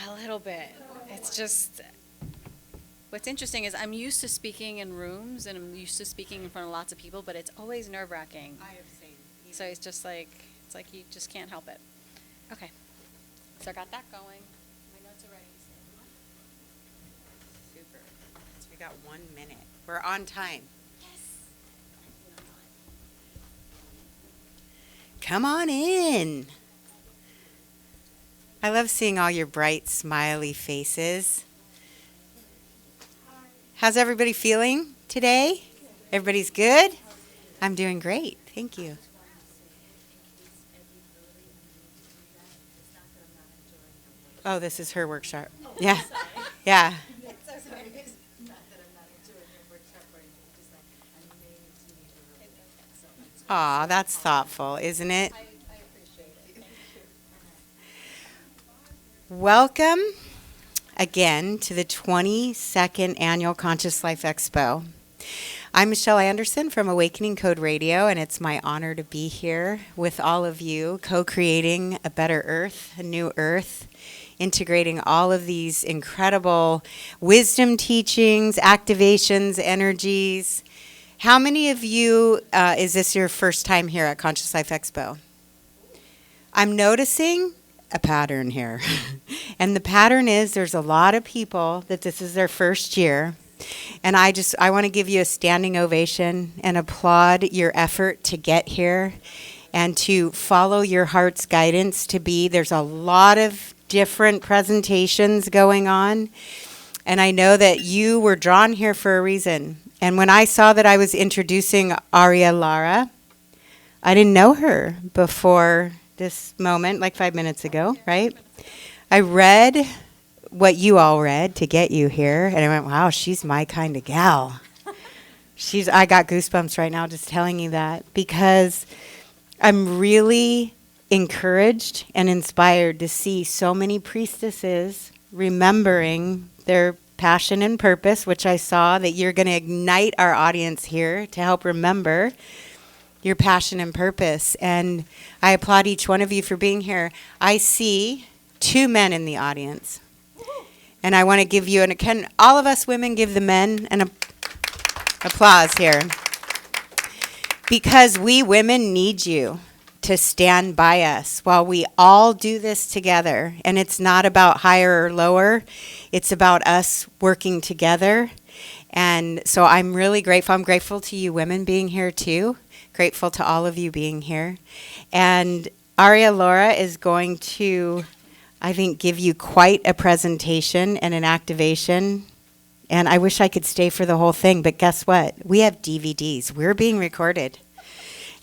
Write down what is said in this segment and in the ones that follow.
A little bit. It's just, what's interesting is I'm used to speaking in rooms and I'm used to speaking in front of lots of people, but it's always nerve-wracking. So it's like you just can't help it. Okay, so I got that going. My notes are ready. Super. So we got 1 minute. We're on time. Come on in. I love seeing all your bright, smiley faces. How's everybody feeling today? Everybody's good? I'm doing great. Thank you. Oh, this is her workshop. Yeah. Yeah. Aw, that's thoughtful, isn't it? Welcome again to the 22nd Annual Conscious Life Expo. I'm Michelle Anderson from Awakening Code Radio, and it's my honor to be here with all of you, co-creating a better earth, a new earth, integrating all of these incredible wisdom teachings, activations, energies. How many of you, is this your first time here at Conscious Life Expo? I'm noticing a pattern here. And the pattern is there's a lot of people that this is their first year. And I want to give you a standing ovation and applaud your effort to get here and to follow your heart's guidance to be. There's a lot of different presentations going on. And I know that you were drawn here for a reason. And when I saw that I was introducing Aurea Lara, I didn't know her before this moment, like 5 minutes ago, right? I read what you all read to get you here, and I went, wow, she's my kind of gal. I got goosebumps right now just telling you that, because I'm really encouraged and inspired to see so many priestesses remembering their passion and purpose, which I saw that you're going to ignite our audience here to help remember your passion and purpose. And I applaud each one of you for being here. I see 2 men in the audience. And I want to give you, and can all of us women give the men an applause here? Because we women need you to stand by us while we all do this together. And it's not about higher or lower. It's about us working together. And so I'm really grateful. I'm grateful to you women being here too. Grateful to all of you being here. And Aurea Lara is going to, I think, give you quite a presentation and an activation. And I wish I could stay for the whole thing, but guess what? We have DVDs. We're being recorded.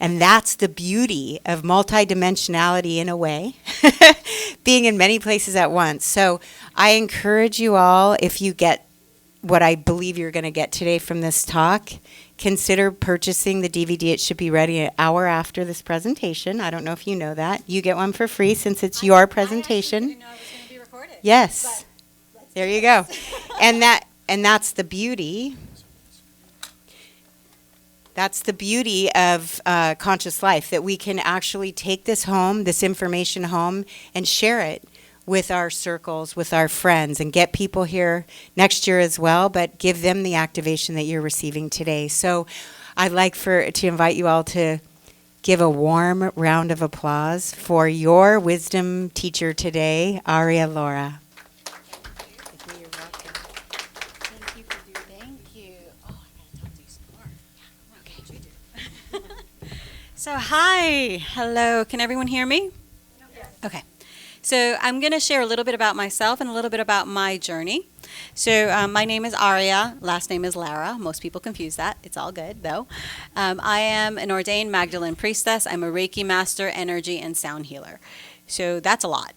And that's the beauty of multidimensionality in a way, being in many places at once. So I encourage you all, if you get what I believe you're going to get today from this talk, consider purchasing the DVD. It should be ready an hour after this presentation. I don't know if you know that. You get one for free since it's your presentation. I didn't know it was going to be recorded. Yes. There you go. And that's the beauty. That's the beauty of conscious life, that we can actually take this home, this information home, and share it with our circles, with our friends, and get people here next year as well, but give them the activation that you're receiving today. So I'd like to invite you all to give a warm round of applause for your wisdom teacher today, Aurea Lara. So hi, hello, can everyone hear me? Yes. Okay, so I'm going to share a little bit about myself and a little bit about my journey. So my name is Aurea, last name is Lara. Most people confuse that. It's all good though. I am an ordained Magdalene priestess. I'm a Reiki master, energy and sound healer. So that's a lot.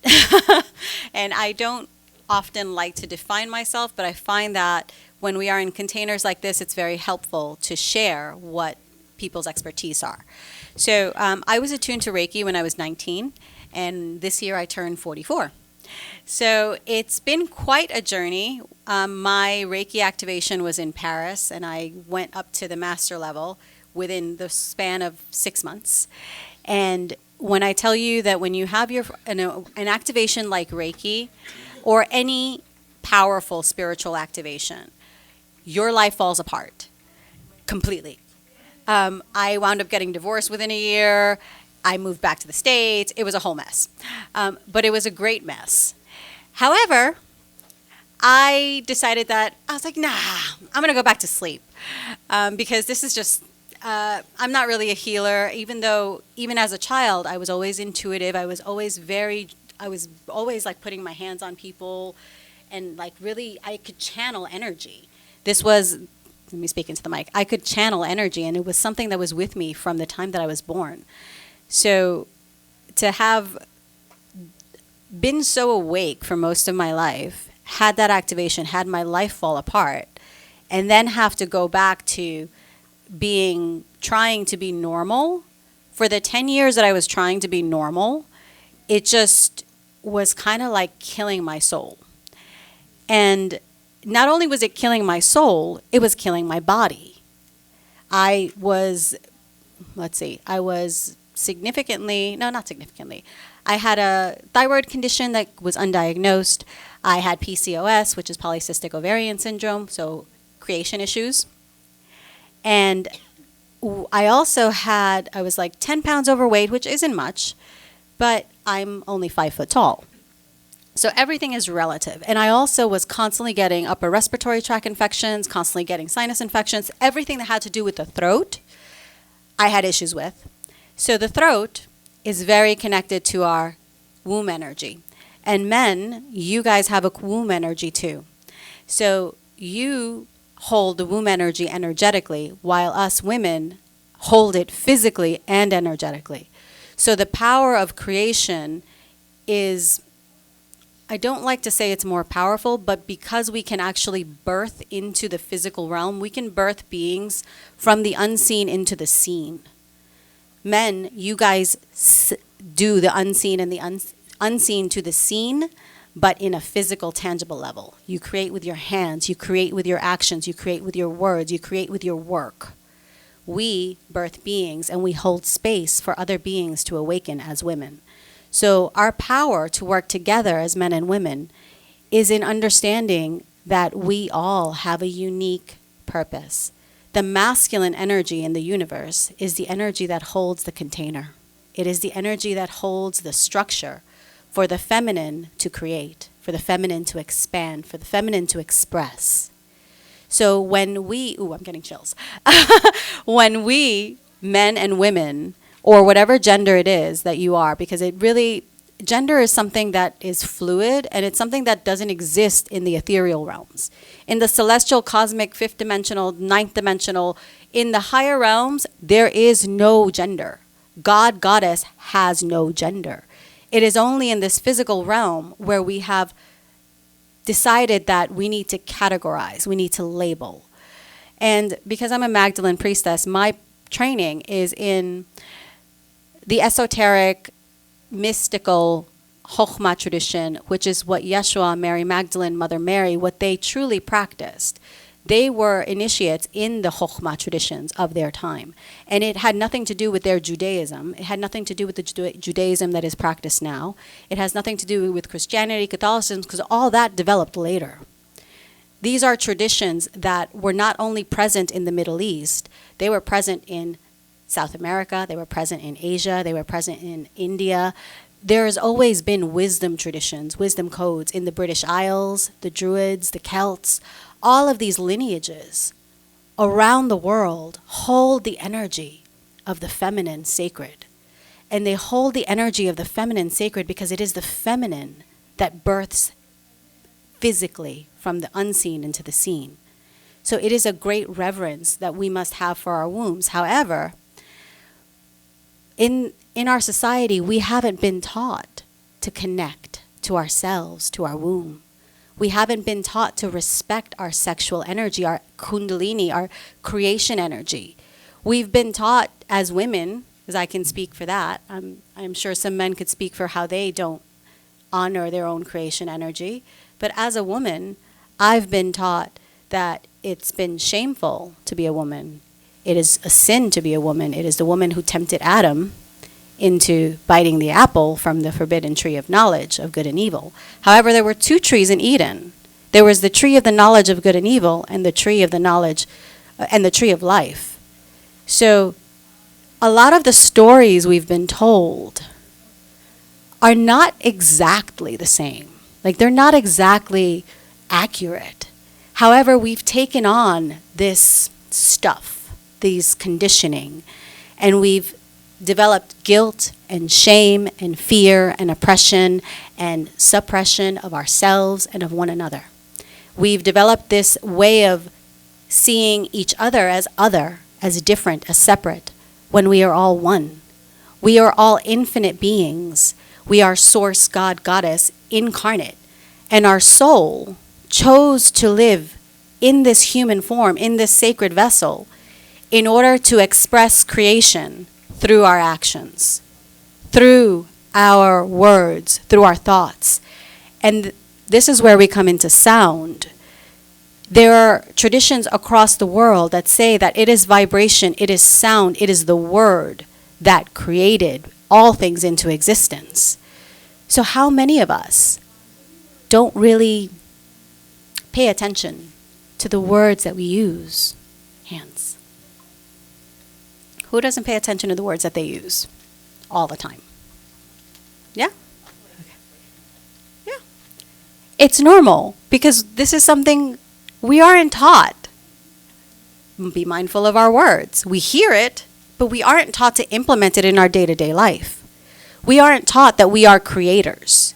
And I don't often like to define myself, but I find that when we are in containers like this, it's very helpful to share what people's expertise are. So I was attuned to Reiki when I was 19, and this year I turned 44. So it's been quite a journey. My Reiki activation was in Paris, and I went up to the master level within the span of 6 months. And when I tell you that when you have an activation like Reiki or any powerful spiritual activation, your life falls apart completely. I wound up getting divorced within a year. I moved back to the States. It was a whole mess. But it was a great mess. However, I decided that I was like, nah, I'm going to go back to sleep because this is just, I'm not really a healer, even though, even as a child, I was always intuitive. I was always like putting my hands on people and like really, I could channel energy. Let me speak into the mic. I could channel energy, and it was something that was with me from the time that I was born. So to have been so awake for most of my life, had that activation, had my life fall apart, and then have to go back to trying to be normal. For the 10 years that I was trying to be normal, it just was kind of like killing my soul. And not only was it killing my soul, it was killing my body. I was significantly, no, not significantly. I had a thyroid condition that was undiagnosed. I had PCOS, which is polycystic ovarian syndrome, so creation issues. And I was like 10 pounds overweight, which isn't much, but I'm only 5 foot tall. So everything is relative. And I also was constantly getting upper respiratory tract infections, constantly getting sinus infections. Everything that had to do with the throat, I had issues with. So the throat is very connected to our womb energy. And men, you guys have a womb energy too. So you hold the womb energy energetically, while us women hold it physically and energetically. So the power of creation is, I don't like to say it's more powerful, but because we can actually birth into the physical realm, we can birth beings from the unseen into the seen. Men, you guys do the unseen and the unseen to the seen, but in a physical, tangible level. You create with your hands, you create with your actions, you create with your words, you create with your work. We birth beings and we hold space for other beings to awaken as women. So our power to work together as men and women is in understanding that we all have a unique purpose. The masculine energy in the universe is the energy that holds the container. It is the energy that holds the structure for the feminine to create, for the feminine to expand, for the feminine to express. So when I'm getting chills. When we, men and women, or whatever gender it is that you are, because gender is something that is fluid, and it's something that doesn't exist in the ethereal realms. In the celestial, cosmic, fifth dimensional, ninth dimensional, in the higher realms, there is no gender. God, goddess has no gender. It is only in this physical realm where we have decided that we need to categorize, we need to label. And because I'm a Magdalene priestess, my training is in the esoteric, mystical Chokhmah tradition, which is what Yeshua, Mary Magdalene, Mother Mary, what they truly practiced. They were initiates in the Chokhmah traditions of their time. And it had nothing to do with their Judaism. It had nothing to do with the Judaism that is practiced now. It has nothing to do with Christianity, Catholicism, because all that developed later. These are traditions that were not only present in the Middle East, they were present in South America, they were present in Asia, they were present in India. There has always been wisdom traditions, wisdom codes in the British Isles, the Druids, the Celts. All of these lineages around the world hold the energy of the feminine sacred. And they hold the energy of the feminine sacred because it is the feminine that births physically from the unseen into the seen. So it is a great reverence that we must have for our wombs. However, in our society, we haven't been taught to connect to ourselves, to our womb. We haven't been taught to respect our sexual energy, our kundalini, our creation energy. We've been taught as women, because I can speak for that. I'm sure some men could speak for how they don't honor their own creation energy. But as a woman, I've been taught that it's been shameful to be a woman. It is a sin to be a woman. It is the woman who tempted Adam. into biting the apple from the forbidden tree of knowledge of good and evil. However, there were two trees in Eden. There was the tree of the knowledge of good and evil and the tree of the knowledge and the tree of life. So a lot of the stories we've been told are not exactly the same. Like, they're not exactly accurate. However, we've taken on this stuff, these conditioning, and we've developed guilt and shame and fear and oppression and suppression of ourselves and of one another. We've developed this way of seeing each other, as different, as separate, when we are all one. We are all infinite beings. We are source, God, goddess, incarnate. And our soul chose to live in this human form, in this sacred vessel, in order to express creation through our actions, through our words, through our thoughts. And this is where we come into sound. There are traditions across the world that say that it is vibration, it is sound, it is the word that created all things into existence. So how many of us don't really pay attention to the words that we use? Hands. Who doesn't pay attention to the words that they use all the time? Yeah? Okay. Yeah. It's normal because this is something we aren't taught. Be mindful of our words. We hear it, but we aren't taught to implement it in our day-to-day life. We aren't taught that we are creators.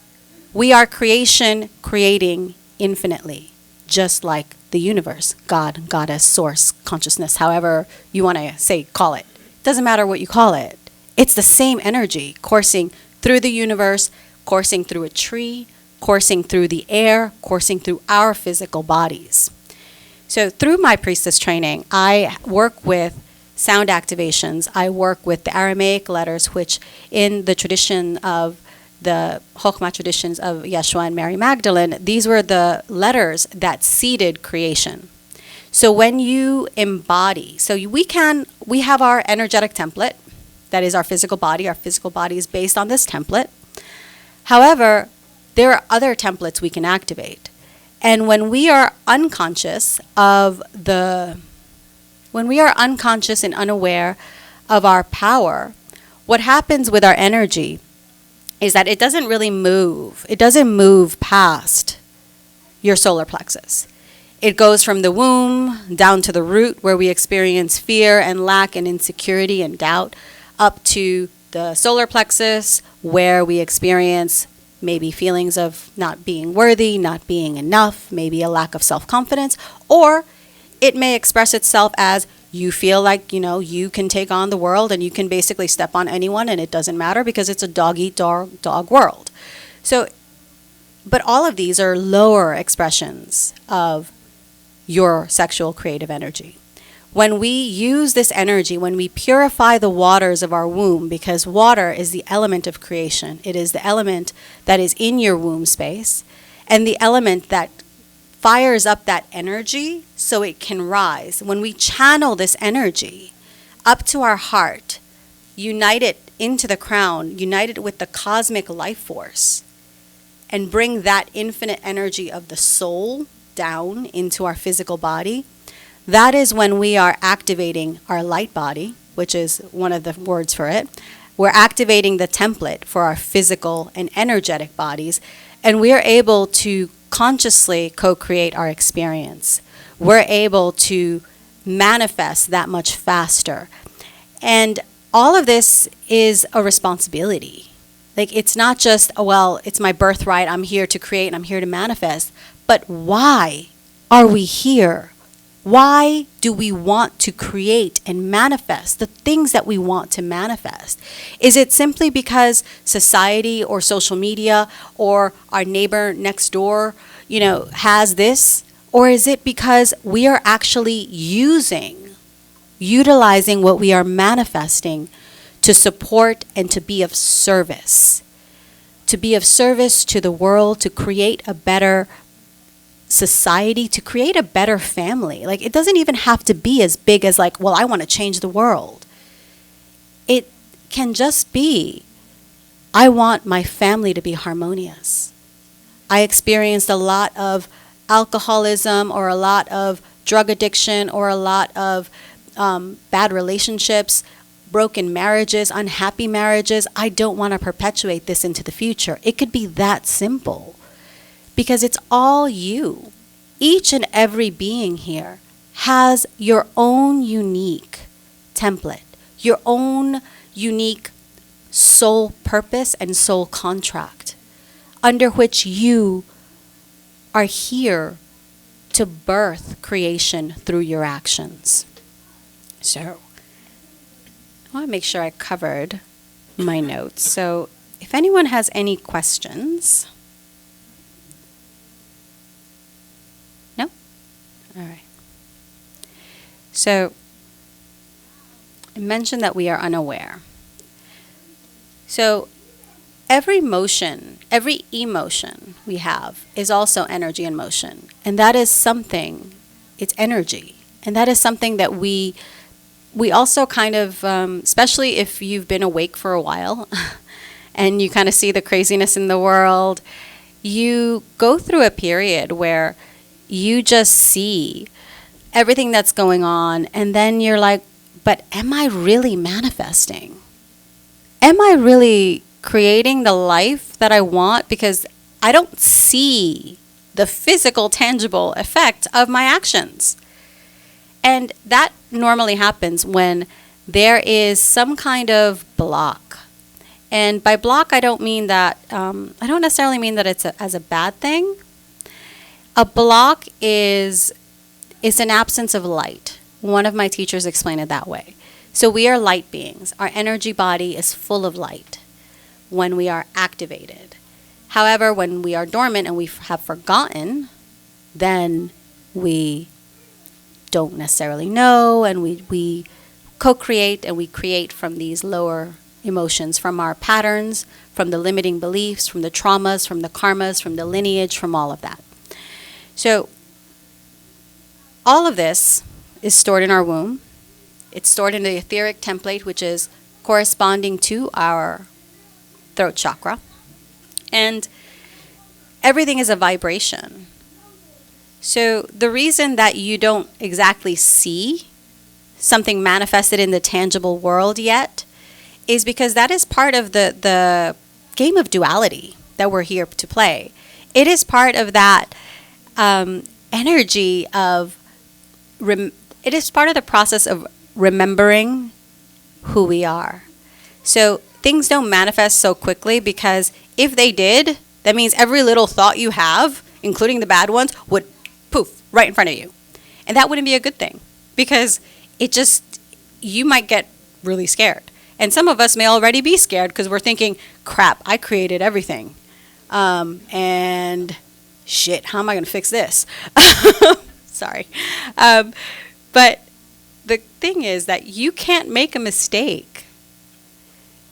We are creation creating infinitely, just like the universe, God, goddess, source, consciousness, however you want to call it. Doesn't matter what you call it. It's the same energy coursing through the universe, coursing through a tree, coursing through the air, coursing through our physical bodies. So through my priestess training, I work with sound activations. I work with the Aramaic letters, which in the tradition of the Chokhmah traditions of Yeshua and Mary Magdalene, these were the letters that seeded creation. So when you embody, we have our energetic template, that is our physical body. Our physical body is based on this template. However, there are other templates we can activate. And when we are unconscious and unaware of our power, what happens with our energy is that it doesn't really move. It doesn't move past your solar plexus. It goes from the womb down to the root where we experience fear and lack and insecurity and doubt, up to the solar plexus where we experience maybe feelings of not being worthy, not being enough, maybe a lack of self-confidence, or it may express itself as you feel like, you can take on the world and you can basically step on anyone and it doesn't matter because it's a dog-eat-dog world. So, but all of these are lower expressions of your sexual creative energy. When we use this energy, when we purify the waters of our womb, because water is the element of creation, it is the element that is in your womb space, and the element that fires up that energy so it can rise. When we channel this energy up to our heart, unite it into the crown, unite it with the cosmic life force, and bring that infinite energy of the soul down into our physical body, that is when we are activating our light body, which is one of the words for it. We're activating the template for our physical and energetic bodies, and we are able to consciously co-create our experience. We're able to manifest that much faster. And all of this is a responsibility. Like, it's not just, it's my birthright, I'm here to create and I'm here to manifest. But why are we here? Why do we want to create and manifest the things that we want to manifest? Is it simply because society or social media or our neighbor next door, has this? Or is it because we are actually utilizing what we are manifesting to support and to be of service? To be of service to the world, to create a better society, to create a better family. Like, it doesn't even have to be as big as I want to change the world. can just be, I want my family to be harmonious. I experienced a lot of alcoholism or a lot of drug addiction or a lot of bad relationships, broken marriages, unhappy marriages. I don't want to perpetuate this into the future. It could be that simple because it's all you. Each and every being here has your own unique template, your own unique soul purpose and soul contract under which you are here to birth creation through your actions. So, I want to make sure I covered my notes. So, if anyone has any questions. No? All right. So, I mentioned that we are unaware. So, every emotion we have is also energy in motion. And that is something, it's energy. And that is something that we also kind of, especially if you've been awake for a while and you kind of see the craziness in the world, you go through a period where you just see everything that's going on. And then you're like, but am I really manifesting? Am I really creating the life that I want? Because I don't see the physical, tangible effect of my actions. And that normally happens when there is some kind of block. And by block, I don't mean that, I don't necessarily mean that it's as a bad thing. A block is an absence of light. One of my teachers explained it that way. So we are light beings. Our energy body is full of light when we are activated. However, when we are dormant and we have forgotten, then we don't necessarily know, and we co-create and we create from these lower emotions, from our patterns, from the limiting beliefs, from the traumas, from the karmas, from the lineage, from all of that. So all of this is stored in our womb. It's stored in the etheric template, which is corresponding to our throat chakra. And everything is a vibration. So the reason that you don't exactly see something manifested in the tangible world yet is because that is part of the game of duality that we're here to play. It is part of that energy of, it is part of the process of remembering who we are. So things don't manifest so quickly, because if they did, that means every little thought you have, including the bad ones, would poof right in front of you. And that wouldn't be a good thing, because you might get really scared. And some of us may already be scared because we're thinking, crap, I created everything. And shit, how am I going to fix this? Sorry. But the thing is that you can't make a mistake.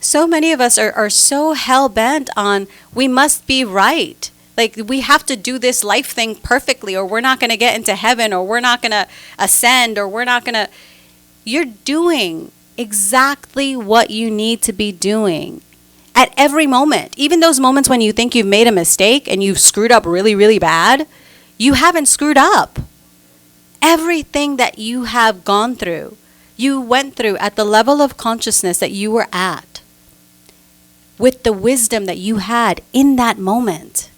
So many of us are so hell-bent on, we must be right. Like, we have to do this life thing perfectly, or we're not going to get into heaven, or we're not going to ascend, or we're not going to... You're doing exactly what you need to be doing at every moment. Even those moments when you think you've made a mistake and you've screwed up really, really bad, you haven't screwed up. Everything that you have gone through, you went through at the level of consciousness that you were at, with the wisdom that you had in that moment.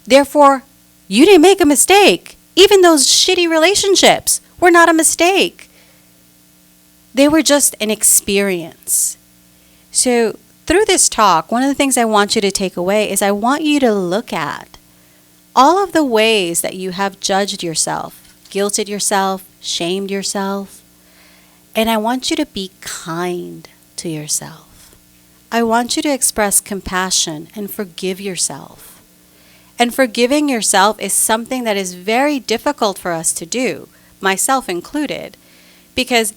Therefore, you didn't make a mistake. Even those shitty relationships were not a mistake. They were just an experience. So through this talk, one of the things I want you to take away is I want you to look at all of the ways that you have judged yourself, guilted yourself, shamed yourself. And I want you to be kind to yourself. I want you to express compassion and forgive yourself. And forgiving yourself is something that is very difficult for us to do, myself included, because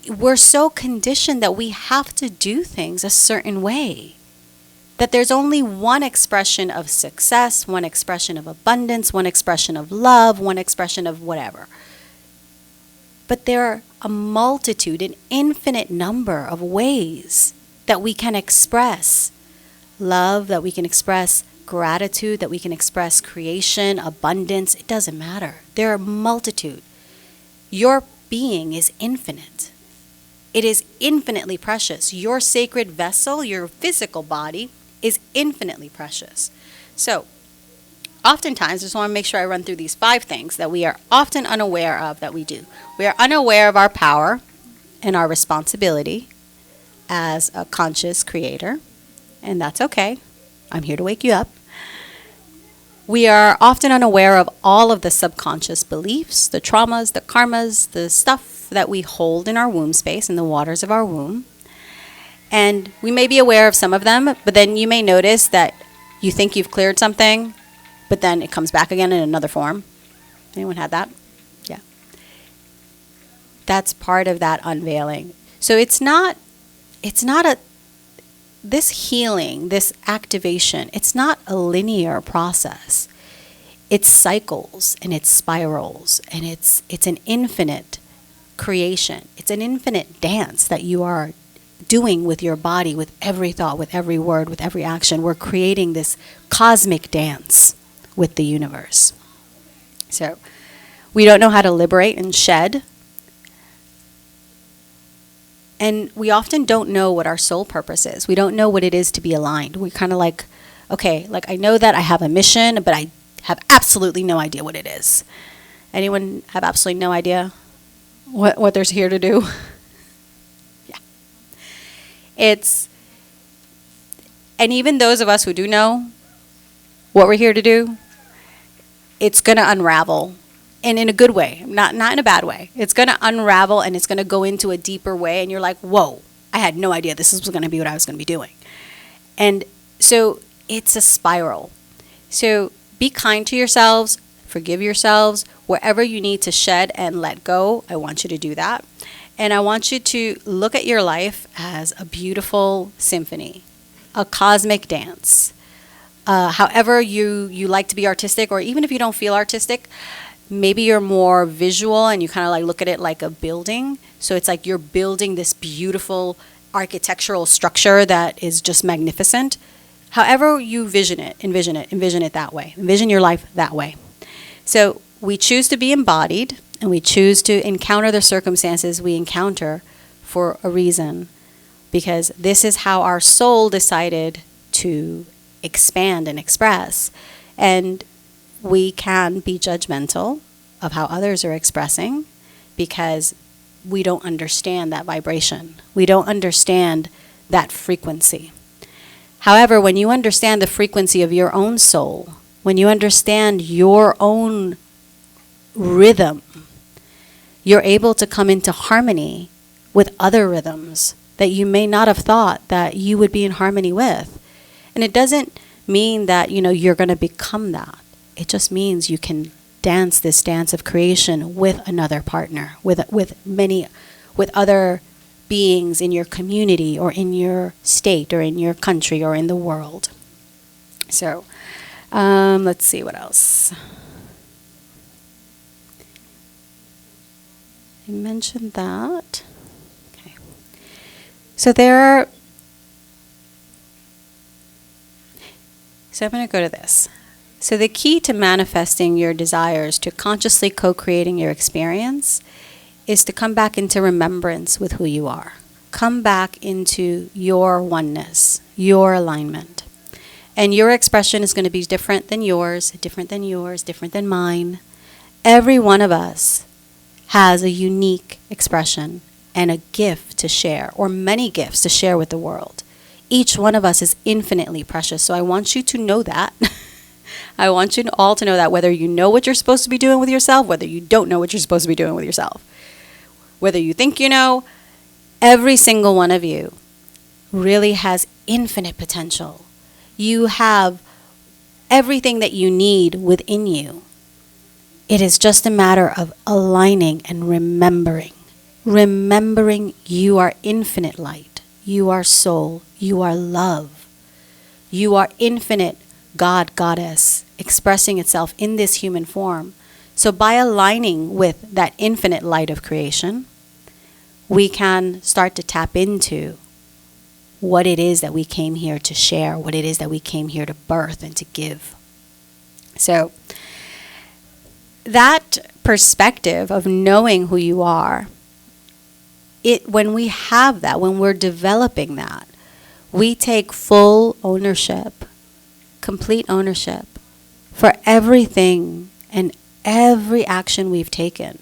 we're so conditioned that we have to do things a certain way. That there's only one expression of success, one expression of abundance, one expression of love, one expression of whatever. But there are a multitude, an infinite number of ways that we can express love, that we can express gratitude, that we can express creation, abundance. It doesn't matter. There are a multitude. Your being is infinite. It is infinitely precious. Your sacred vessel, your physical body, is infinitely precious. So, oftentimes, I just want to make sure I run through these 5 things that we are often unaware of that we do. We are unaware of our power and our responsibility as a conscious creator, and that's okay. I'm here to wake you up. We are often unaware of all of the subconscious beliefs, the traumas, the karmas, the stuff that we hold in our womb space, in the waters of our womb. And we may be aware of some of them, but then you may notice that you think you've cleared something, but then it comes back again in another form. Anyone had that? Yeah. That's part of that unveiling. So it's not this healing, this activation, it's not a linear process. It's cycles and it's spirals, and it's an infinite creation. It's an infinite dance that you are doing with your body, with every thought, with every word, with every action. We're creating this cosmic dance with the universe. So we don't know how to liberate and shed. And we often don't know what our soul purpose is. We don't know what it is to be aligned. We're kind of like, okay, like I know that I have a mission, but I have absolutely no idea what it is. Anyone have absolutely no idea what they're here to do? Yeah. And even those of us who do know what we're here to do, it's going to unravel. And in a good way, not in a bad way. It's going to unravel and it's going to go into a deeper way. And you're like, whoa, I had no idea this was going to be what I was going to be doing. And so it's a spiral. So be kind to yourselves, forgive yourselves. Wherever you need to shed and let go, I want you to do that. And I want you to look at your life as a beautiful symphony, a cosmic dance. However you like to be artistic, or even if you don't feel artistic, maybe you're more visual and you kind of like look at it like a building. So it's like you're building this beautiful architectural structure that is just magnificent. However you envision it that way. Envision your life that way. So we choose to be embodied, and we choose to encounter the circumstances we encounter for a reason, because this is how our soul decided to expand and express. And we can be judgmental of how others are expressing because we don't understand that vibration. We don't understand that frequency. However, when you understand the frequency of your own soul, when you understand your own rhythm, you're able to come into harmony with other rhythms that you may not have thought that you would be in harmony with. And it doesn't mean that, you're going to become that. It just means you can dance this dance of creation with another partner, with other beings in your community or in your state or in your country or in the world. So, let's see what else. I mentioned that. Okay. So I'm going to go to this. So the key to manifesting your desires, to consciously co-creating your experience, is to come back into remembrance with who you are. Come back into your oneness, your alignment. And your expression is going to be different than yours, different than mine. Every one of us has a unique expression and a gift to share, or many gifts to share with the world. Each one of us is infinitely precious. So I want you to know that. I want you all to know that, whether you know what you're supposed to be doing with yourself, whether you don't know what you're supposed to be doing with yourself, whether you think you know, every single one of you really has infinite potential. You have everything that you need within you. It is just a matter of aligning and remembering. Remembering you are infinite light. You are soul. You are love. You are infinite God, Goddess, expressing itself in this human form So by aligning with that infinite light of creation, we can start to tap into what it is that we came here to share, what it is that we came here to birth and to give. So that perspective of knowing who you are, when we have that, when we're developing that, we take full ownership, complete ownership for everything and every action we've taken.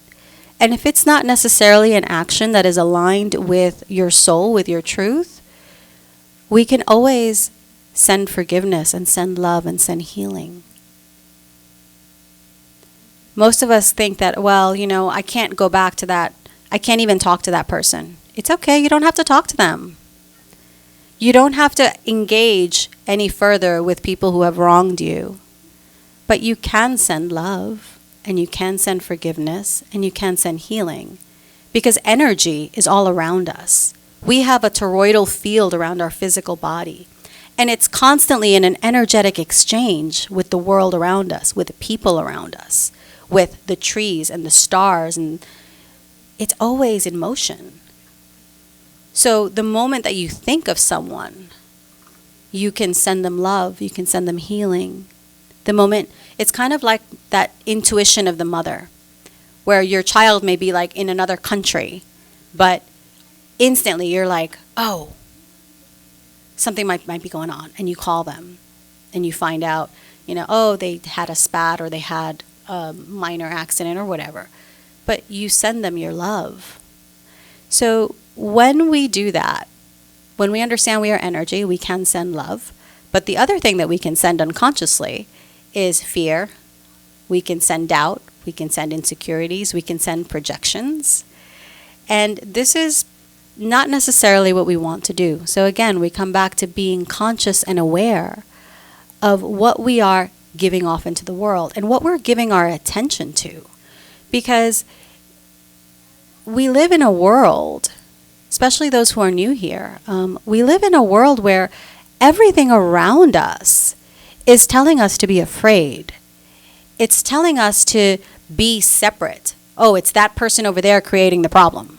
And if it's not necessarily an action that is aligned with your soul, with your truth, we can always send forgiveness and send love and send healing. Most of us think that, well, I can't go back to that. I can't even talk to that person. It's okay. You don't have to talk to them. You don't have to engage any further with people who have wronged you. But you can send love, and you can send forgiveness, and you can send healing. Because energy is all around us. We have a toroidal field around our physical body. And it's constantly in an energetic exchange with the world around us, with the people around us, with the trees and the stars, and it's always in motion. So the moment that you think of someone, you can send them love, you can send them healing. The moment, it's kind of like that intuition of the mother, where your child may be like in another country, but instantly you're like, oh, something might be going on, and you call them, and you find out, oh, they had a spat, or they had a minor accident, or whatever. But you send them your love. So when we do that, when we understand we are energy, we can send love. But the other thing that we can send unconsciously is fear. We can send doubt. We can send insecurities. We can send projections. And this is not necessarily what we want to do. So again, we come back to being conscious and aware of what we are giving off into the world and what we're giving our attention to. Because we live in a world, especially those who are new here, we live in a world where everything around us is telling us to be afraid. It's telling us to be separate. Oh, it's that person over there creating the problem.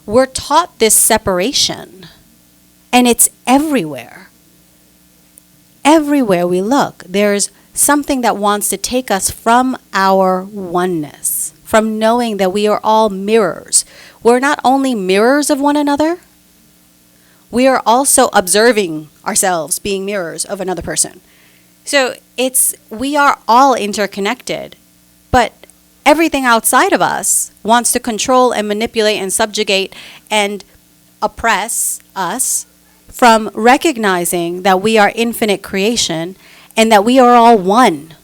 We're taught this separation, and it's everywhere. Everywhere we look, there's something that wants to take us from our oneness, from knowing that we are all mirrors. We're not only mirrors of one another, we are also observing ourselves being mirrors of another person. So we are all interconnected, but everything outside of us wants to control and manipulate and subjugate and oppress us from recognizing that we are infinite creation and that we are all one.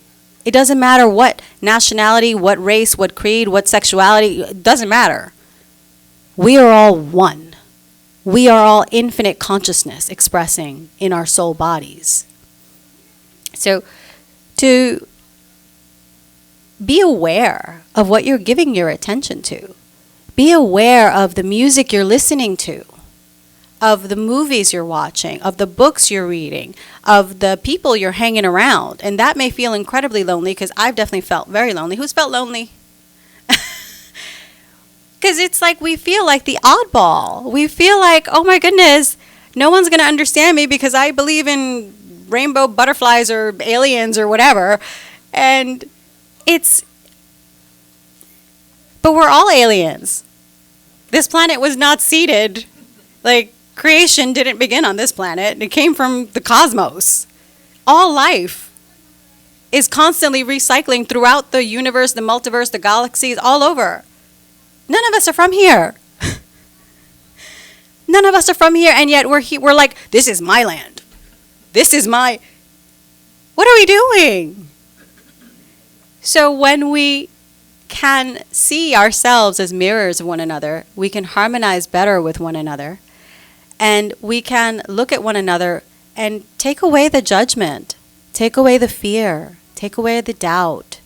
It doesn't matter what nationality, what race, what creed, what sexuality, it doesn't matter. We are all one. We are all infinite consciousness expressing in our soul bodies. So to be aware of what you're giving your attention to. Be aware of the music you're listening to, of the movies you're watching, of the books you're reading, of the people you're hanging around. And that may feel incredibly lonely, because I've definitely felt very lonely. Who's felt lonely? Because it's like we feel like the oddball. We feel like, oh my goodness, no one's going to understand me because I believe in rainbow butterflies or aliens or whatever. And but we're all aliens. This planet was not seeded. Like, creation didn't begin on this planet. It came from the cosmos. All life is constantly recycling throughout the universe, the multiverse, the galaxies, all over. None of us are from here. None of us are from here, and yet we're like, this is my land. This is my... What are we doing? So when we can see ourselves as mirrors of one another, we can harmonize better with one another, and we can look at one another and take away the judgment, take away the fear, take away the doubt,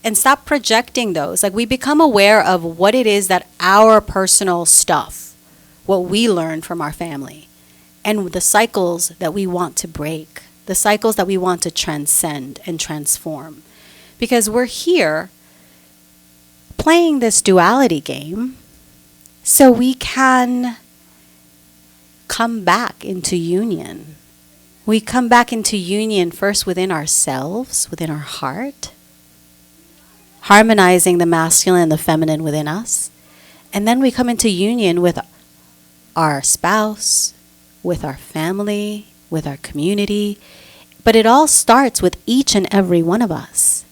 and stop projecting those. Like, we become aware of what it is that our personal stuff, what we learned from our family, and the cycles that we want to break, the cycles that we want to transcend and transform. Because we're here playing this duality game so we can come back into union. We come back into union first within ourselves, within our heart, harmonizing the masculine and the feminine within us. And then we come into union with our spouse, with our family, with our community. But it all starts with each and every one of us.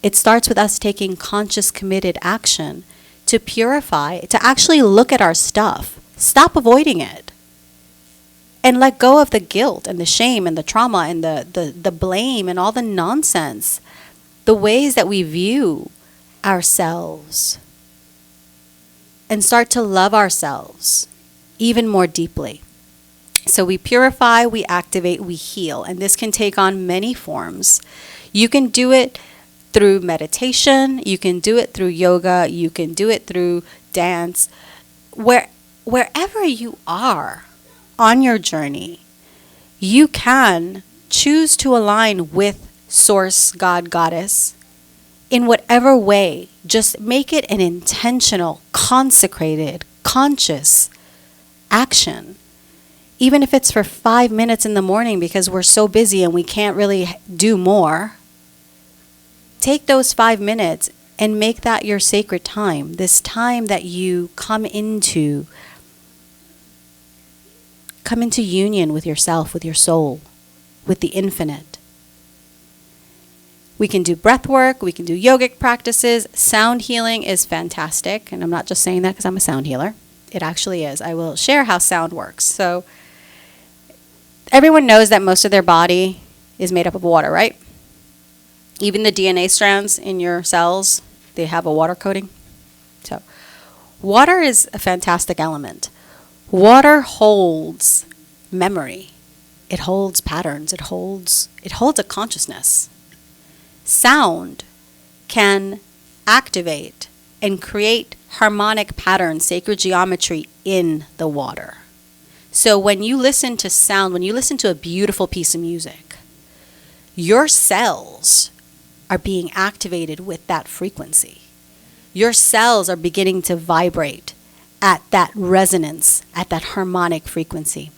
It starts with us taking conscious, committed action to purify, to actually look at our stuff, stop avoiding it, and let go of the guilt and the shame and the trauma and the blame and all the nonsense, the ways that we view ourselves, and start to love ourselves even more deeply. So we purify, we activate, we heal, and this can take on many forms. You can do it through meditation, you can do it through yoga, you can do it through dance, wherever you are on your journey, you can choose to align with Source, God, Goddess, in whatever way. Just make it an intentional, consecrated, conscious action. Even if it's for 5 minutes in the morning because we're so busy and we can't really do more, take those 5 minutes and make that your sacred time, this time that you come into union with yourself, with your soul, with the infinite. We can do breath work, we can do yogic practices. Sound healing is fantastic, and I'm not just saying that because I'm a sound healer. It actually is. I will share how sound works. So everyone knows that most of their body is made up of water, right? Even the DNA strands in your cells, they have a water coating. So water is a fantastic element. Water holds memory. It holds patterns. It holds a consciousness. Sound can activate and create harmonic patterns, sacred geometry in the water. So when you listen to sound, when you listen to a beautiful piece of music, your cells are being activated with that frequency. Your cells are beginning to vibrate at that resonance, at that harmonic frequency.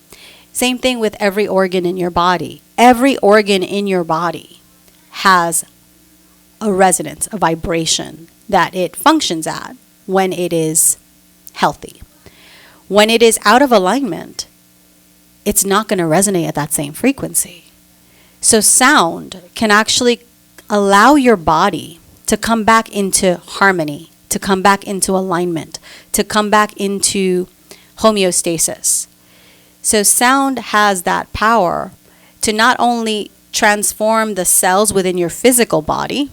Same thing with every organ in your body. Every organ in your body has a resonance, a vibration that it functions at when it is healthy. When it is out of alignment, it's not going to resonate at that same frequency. So sound can actually allow your body to come back into harmony, to come back into alignment, to come back into homeostasis. So sound has that power to not only transform the cells within your physical body,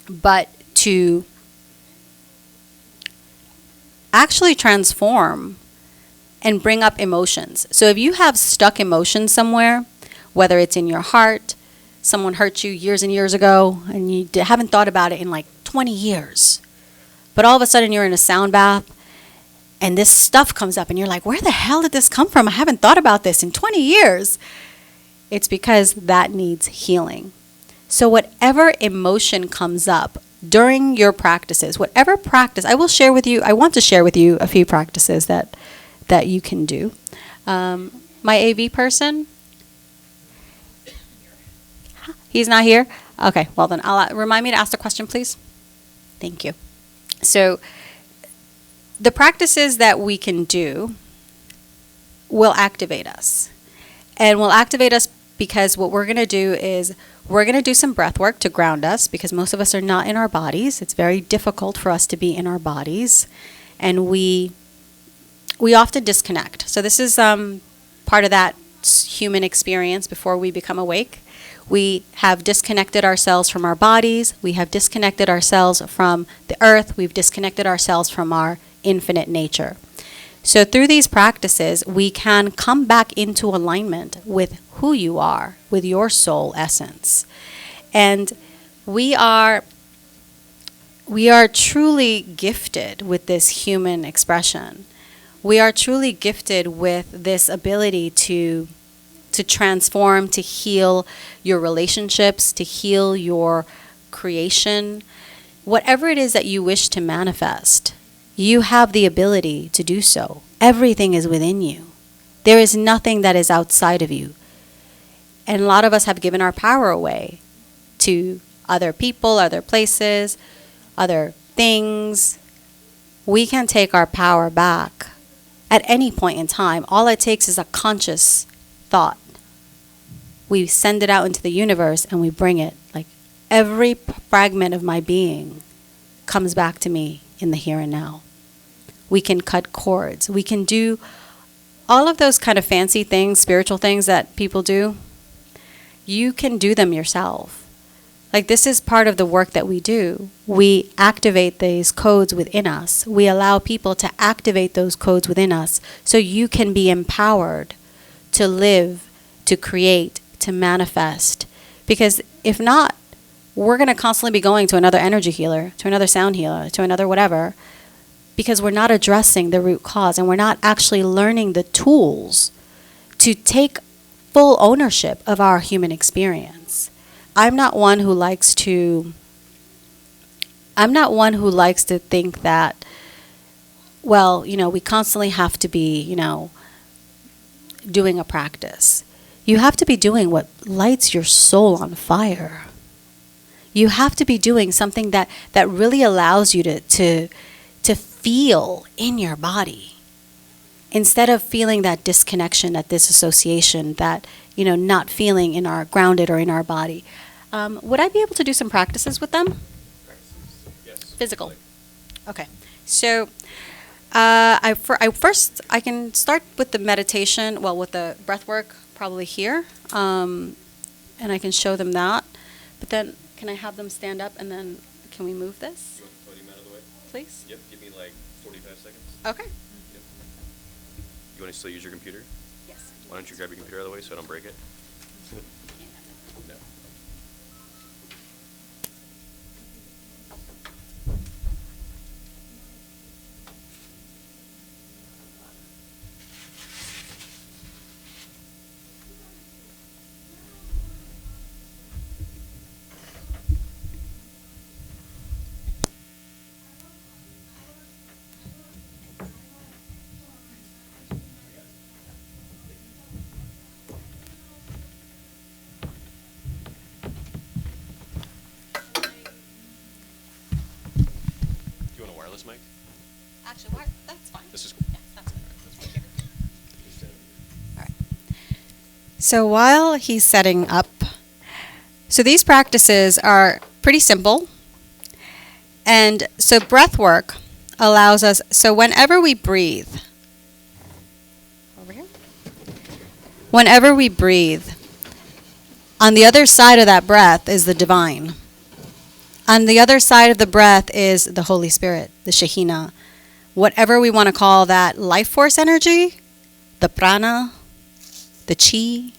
but to actually transform and bring up emotions. So if you have stuck emotions somewhere, whether it's in your heart, someone hurt you years and years ago, and you haven't thought about it in like 20 years, but all of a sudden you're in a sound bath, and this stuff comes up, and you're like, where the hell did this come from? I haven't thought about this in 20 years. It's because that needs healing. So whatever emotion comes up during your practices, whatever practice, I want to share with you a few practices that you can do. My AV person, he's not here? Okay, well then, remind me to ask the question, please. Thank you. So the practices that we can do will activate us. And will activate us because what we're going to do is we're going to do some breath work to ground us, because most of us are not in our bodies. It's very difficult for us to be in our bodies. And we often disconnect. So this is part of that human experience before we become awake. We have disconnected ourselves from our bodies. We have disconnected ourselves from the earth. We've disconnected ourselves from our infinite nature. So through these practices, we can come back into alignment with who you are, with your soul essence. And we are truly gifted with this human expression. We are truly gifted with this ability to transform, to heal your relationships, to heal your creation, whatever it is that you wish to manifest, you have the ability to do so. Everything is within you. There is nothing that is outside of you. And a lot of us have given our power away to other people, other places, other things. We can take our power back at any point in time. All it takes is a conscious thought. We send it out into the universe and we bring it. Like every fragment of my being comes back to me in the here and now. We can cut cords. We can do all of those kind of fancy things, spiritual things that people do. You can do them yourself. Like this is part of the work that we do. We activate these codes within us. We allow people to activate those codes within us so you can be empowered to live, to create, to manifest. Because if not, we're going to constantly be going to another energy healer, to another sound healer, to another whatever, because we're not addressing the root cause and we're not actually learning the tools to take full ownership of our human experience. I'm not one who likes to think that, well, we constantly have to be, doing a practice. You have to be doing what lights your soul on fire. You have to be doing something that really allows you to feel in your body. Instead of feeling that disconnection, that disassociation, that, not feeling in our grounded or in our body. Would I be able to do some practices with them? Practices, yes. Physical. Okay. So I can start with the meditation, with the breath work probably here. And I can show them that. But then can I have them stand up and then can we move this? You want the podium out of the way? Please? Yep, give me like 45 seconds. Okay. Yep. You want to still use your computer? Yes. Why don't you grab your computer out of the way so I don't break it? No. Do you want a wireless mic? Actually, that's fine. This is cool. Yeah, that's fine. That's fine. Just stand over here. So while he's setting up, so these practices are pretty simple. And so breath work allows us, so whenever we breathe, over here, whenever we breathe, on the other side of that breath is the divine. On the other side of the breath is the Holy Spirit, the Shekhinah, whatever we want to call that life force energy, the prana, the chi.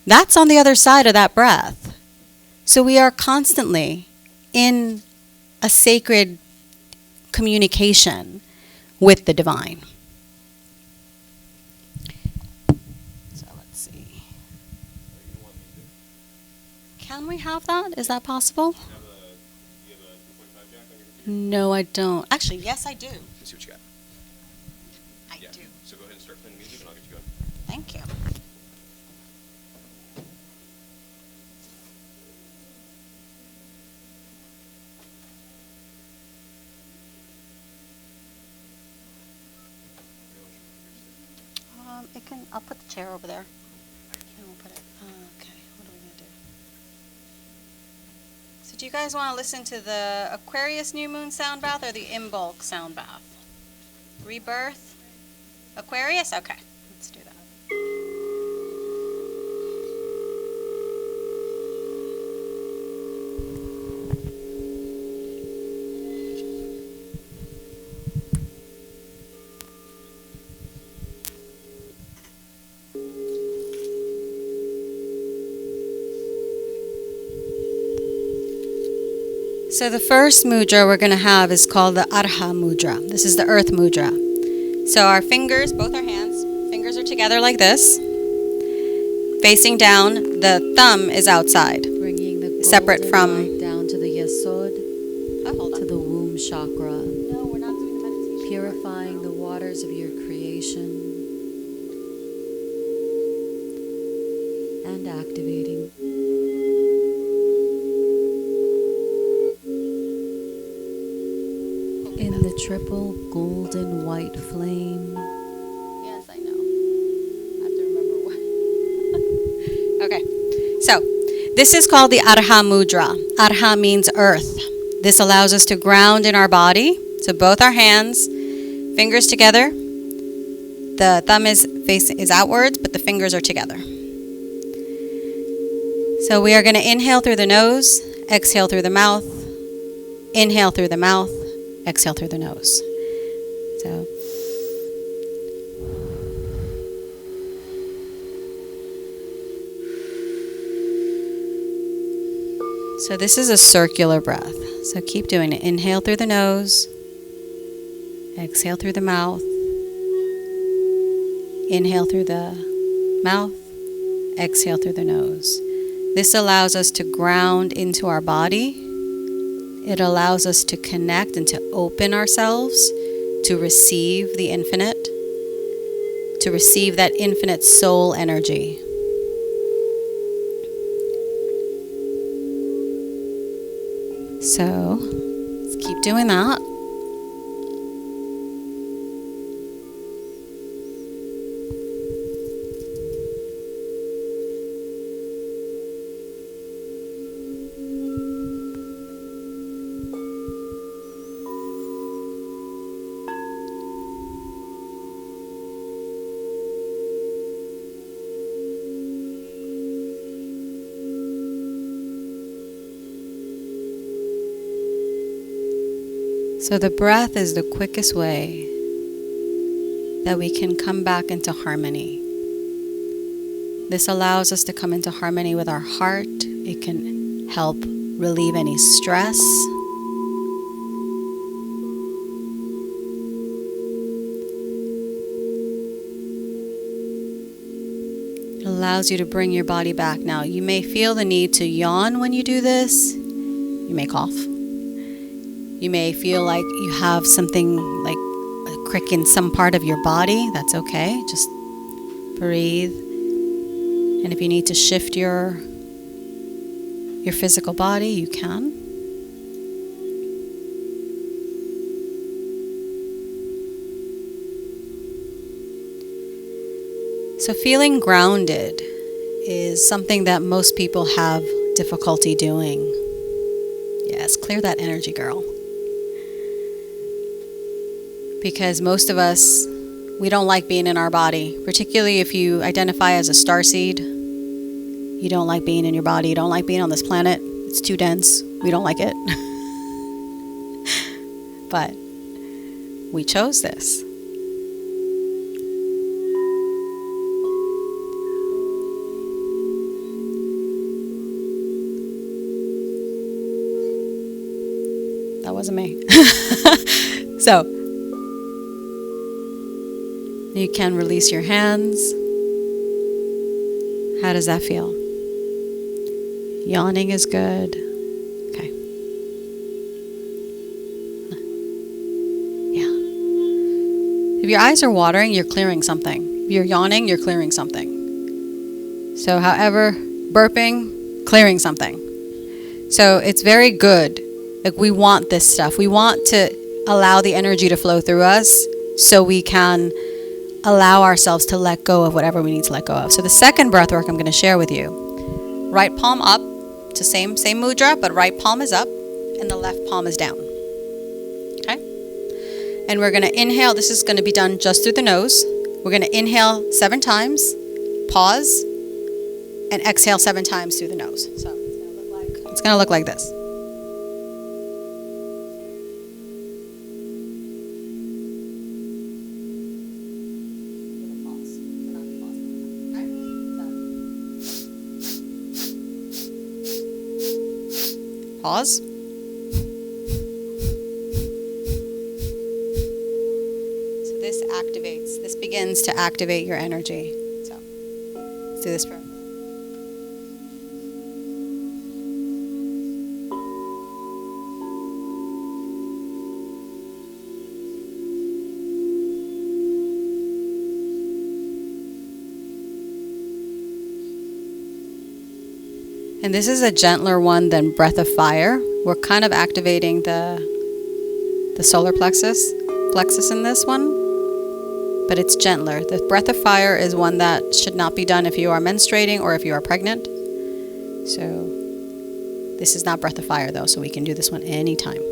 That's on the other side of that breath. So we are constantly in a sacred communication with the divine. So let's see. Can we have that? Is that possible? Do you have a 2.5 jack on your computer? No, I don't. Actually, yes, I do. Let's see what you got. I Yeah. do. So go ahead and start playing music and I'll get you going. Thank you. I'll put the chair over there. And we'll put it. Okay. What are we gonna do? So, do you guys want to listen to the Aquarius new moon sound bath or the Imbolc sound bath? Rebirth. Aquarius. Okay. Let's do that. So the first mudra we're going to have is called the Arha mudra. This is the earth mudra. So our fingers, both our hands, fingers are together like this, facing down. The thumb is outside, Bringing the separate golden from light down to the yesod, and activating. In the triple golden white flame. Yes, I know. I have to remember what. Okay. So, this is called the Arha Mudra. Arha means earth. This allows us to ground in our body. So both our hands, fingers together. The thumb is outwards, but the fingers are together. So we are going to inhale through the nose, exhale through the mouth. Inhale through the mouth, exhale through the nose. So this is a circular breath. So keep doing it. Inhale through the nose, exhale through the mouth. Inhale through the mouth, exhale through the nose. This allows us to ground into our body. It allows us to connect and to open ourselves to receive the infinite, to receive that infinite soul energy. So, let's keep doing that. So the breath is the quickest way that we can come back into harmony. This allows us to come into harmony with our heart. It can help relieve any stress. It allows you to bring your body back. Now, you may feel the need to yawn when you do this. You may cough. You may feel like you have something like a crick in some part of your body. That's okay. Just breathe. And if you need to shift your physical body, you can. So feeling grounded is something that most people have difficulty doing. Yes, clear that energy, girl. Because most of us, we don't like being in our body, particularly if you identify as a starseed. You don't like being in your body. You don't like being on this planet. It's too dense. We don't like it. But we chose this. That wasn't me. So, you can release your hands. How does that feel? Yawning is good. Okay. Yeah. If your eyes are watering, you're clearing something. If you're yawning, you're clearing something. So, however, burping, clearing something. So, it's very good. Like, we want this stuff. We want to allow the energy to flow through us so we can allow ourselves to let go of whatever we need to let go of. So the second breath work I'm going to share with you. Right palm up to same mudra, but right palm is up and the left palm is down. Okay? And we're going to inhale. This is going to be done just through the nose. We're going to inhale 7 times, pause, and exhale 7 times through the nose. So it's going to look like this. Pause. So this begins to activate your energy. So let's do this for And this is a gentler one than breath of fire. We're kind of activating the solar plexus in this one, but it's gentler. The breath of fire is one that should not be done if you are menstruating or if you are pregnant. So this is not breath of fire though, so we can do this one anytime.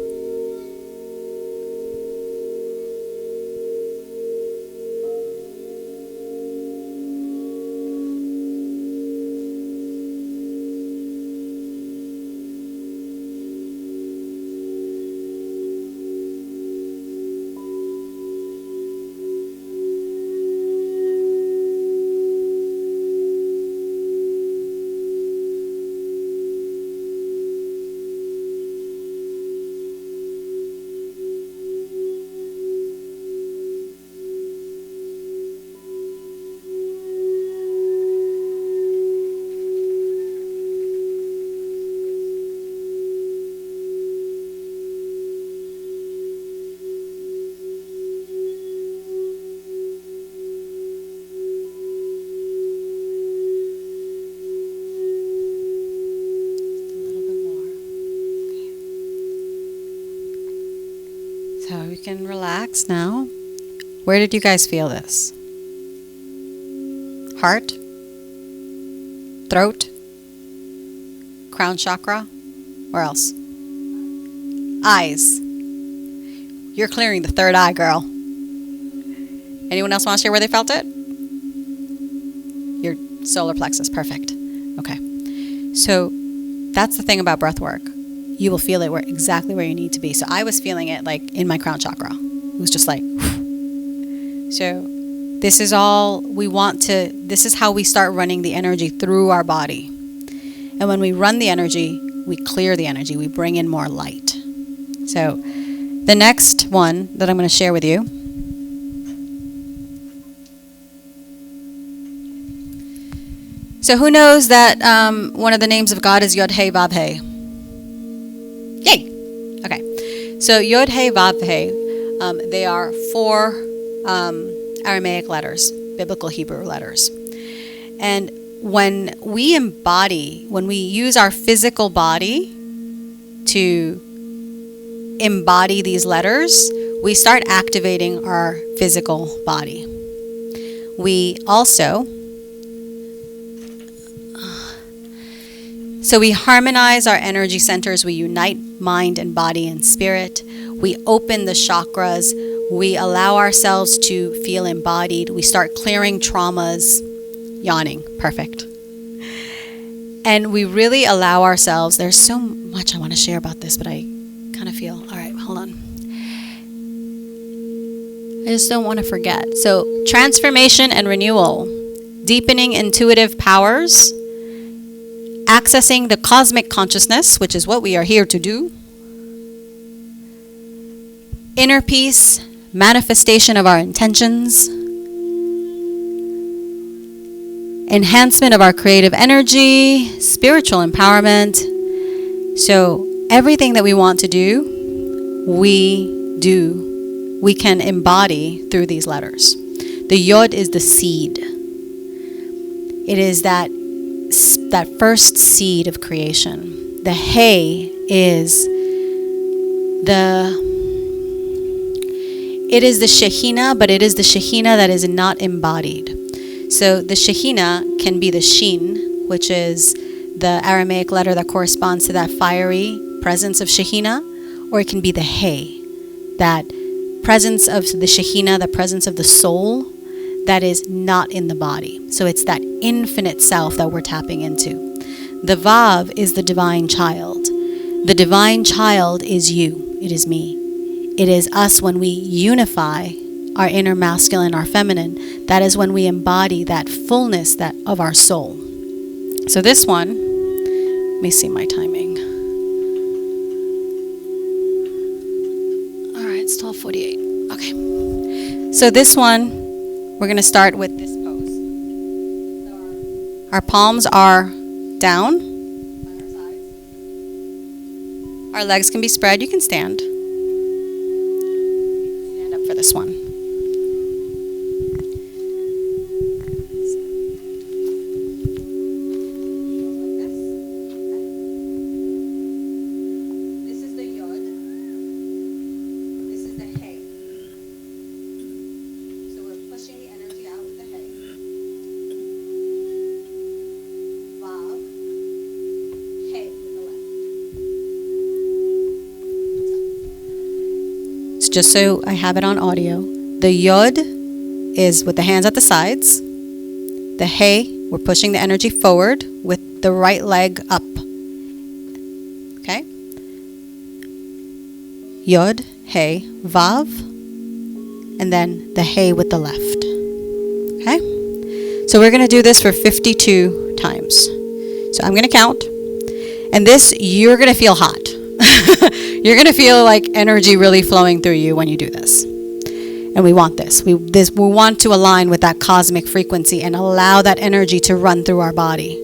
So you can relax now. Where did you guys feel this? Heart? Throat? Crown chakra? Where else? Eyes. You're clearing the third eye, girl. Anyone else want to share where they felt it? Your solar plexus. Perfect. Okay. So that's the thing about breath work. You will feel it exactly where you need to be. So I was feeling it like in my crown chakra. It was just like, whew. So this is all we want to, this is how we start running the energy through our body. And when we run the energy, we clear the energy, we bring in more light. So the next one that I'm going to share with you So who knows that one of the names of God is Yod He Vav He? Yay! Okay. So Yod He Vav He, they are 4 Aramaic letters, biblical Hebrew letters. And when we use our physical body to embody these letters, we start activating our physical body. We harmonize our energy centers. We unite mind and body and spirit. We open the chakras. We allow ourselves to feel embodied. We start clearing traumas. Yawning. Perfect. And we really allow ourselves. There's so much I want to share about this, but I kind of feel, all right, hold on. I just don't want to forget. So transformation and renewal, deepening intuitive powers, accessing the cosmic consciousness, which is what we are here to do, inner peace, manifestation of our intentions, enhancement of our creative energy, spiritual empowerment. So everything that we want to do, we can embody through these letters. The Yod is the seed. It is that first seed of creation. The He is the Shekhinah, but it is the Shekhinah that is not embodied. So the Shekhinah can be the Shin, which is the Aramaic letter that corresponds to that fiery presence of Shekhinah, or it can be the He, that presence of the Shekhinah, the presence of the soul that is not in the body. So it's that infinite self that we're tapping into. The Vav is the divine child. The divine child is you. It is me. It is us when we unify our inner masculine, our feminine. That is when we embody that fullness of our soul. So this one, let me see my timing. All right, it's 12:48. Okay. So this one, we're going to start with this pose. Our palms are down. Our legs can be spread. You can stand. Stand up for this one. just so I have it on audio. The yod is with the hands at the sides. The hey, we're pushing the energy forward with the right leg up. Okay? Yod, hey, vav, and then the hey with the left. Okay? So we're going to do this for 52 times. So I'm going to count. And this, you're going to feel hot. You're going to feel like energy really flowing through you when you do this. And we want this. We want to align with that cosmic frequency and allow that energy to run through our body.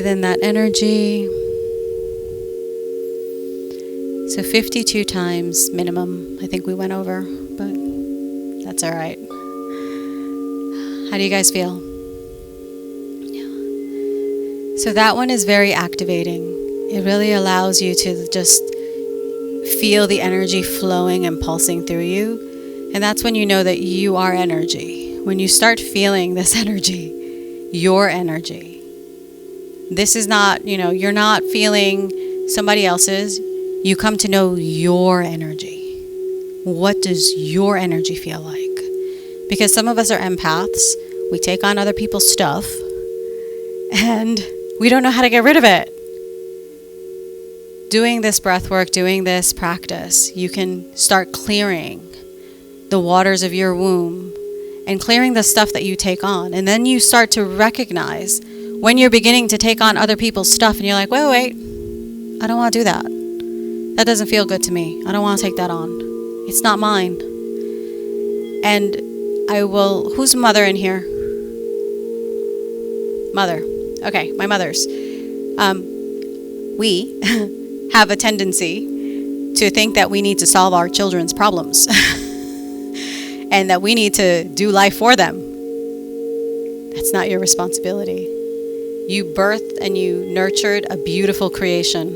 breathe in that energy. So 52 times minimum. I think we went over, but that's all right. How do you guys feel? Yeah. So that one is very activating. It really allows you to just feel the energy flowing and pulsing through you. And that's when you know that you are energy. When you start feeling this energy, your energy. This is not, you're not feeling somebody else's. You come to know your energy. What does your energy feel like? Because some of us are empaths. We take on other people's stuff and we don't know how to get rid of it. Doing this breath work, doing this practice, you can start clearing the waters of your womb and clearing the stuff that you take on. And then you start to recognize when you're beginning to take on other people's stuff and you're like, wait, I don't want to do that. That doesn't feel good to me. I don't want to take that on. It's not mine. And who's mother in here? Mother. Okay, my mothers. We have a tendency to think that we need to solve our children's problems and that we need to do life for them. That's not your responsibility. You birthed and you nurtured a beautiful creation.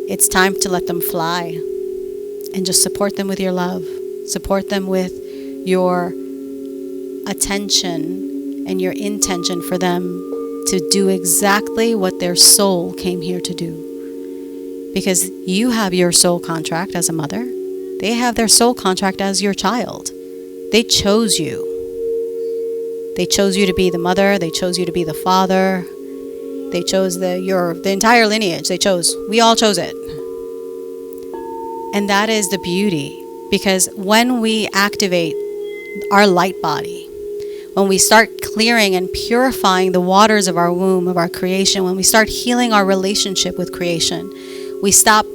It's time to let them fly and just support them with your love. Support them with your attention and your intention for them to do exactly what their soul came here to do. Because you have your soul contract as a mother. They have their soul contract as your child. They chose you. They chose you to be the mother. They chose you to be the father. They chose the entire lineage. We all chose it. And that is the beauty. Because when we activate our light body, when we start clearing and purifying the waters of our womb, of our creation, when we start healing our relationship with creation, we stop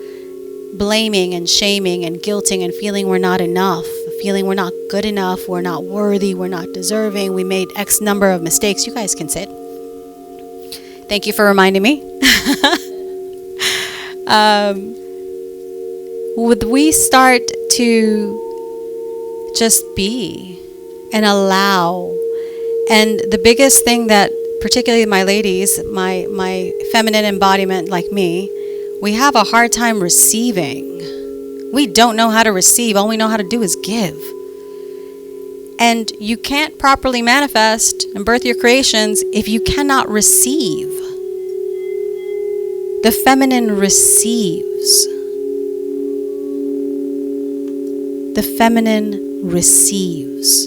blaming and shaming and guilting and feeling we're not enough, feeling we're not good enough, we're not worthy, we're not deserving, we made X number of mistakes. You guys can sit. Thank you for reminding me. Would we start to just be and allow? And the biggest thing that, particularly my ladies, my feminine embodiment like me, we have a hard time receiving. We don't know how to receive. All we know how to do is give. And you can't properly manifest and birth your creations if you cannot receive. The feminine receives. The feminine receives.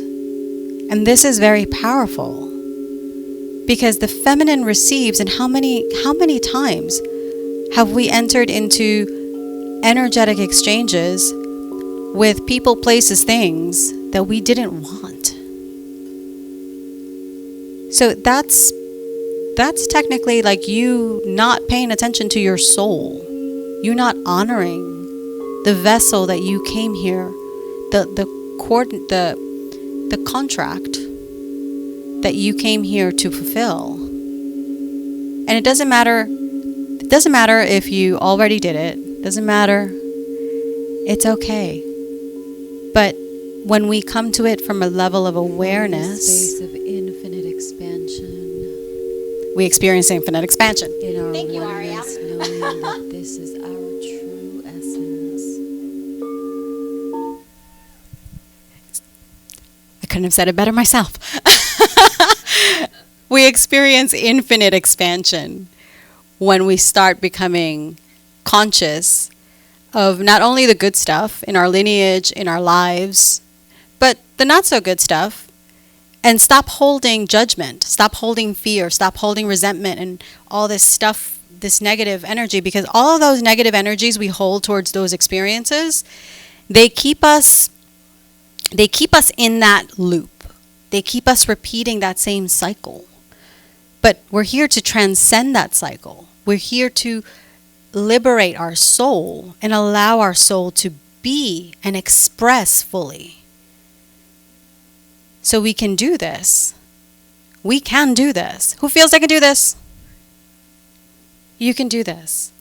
And this is very powerful because the feminine receives. And how many times have we entered into energetic exchanges with people, places, things that we didn't want? So that's technically like you not paying attention to your soul. You not honoring the vessel that you came here, the contract that you came here to fulfill. And it doesn't matter if you already did it. It doesn't matter. It's okay. But when we come to it from a level of awareness, space of infinite expansion, we experience infinite expansion. in our Thank you, Aurea. oneness, knowing that this is our true essence. I couldn't have said it better myself. We experience infinite expansion when we start becoming conscious of not only the good stuff in our lineage, in our lives, but the not so good stuff, and stop holding judgment, stop holding fear, stop holding resentment and all this stuff, this negative energy, because all of those negative energies we hold towards those experiences, they keep us in that loop. They keep us repeating that same cycle. But we're here to transcend that cycle. We're here to liberate our soul and allow our soul to be and express fully. So we can do this We can do this. Who feels they can do this? You can do this.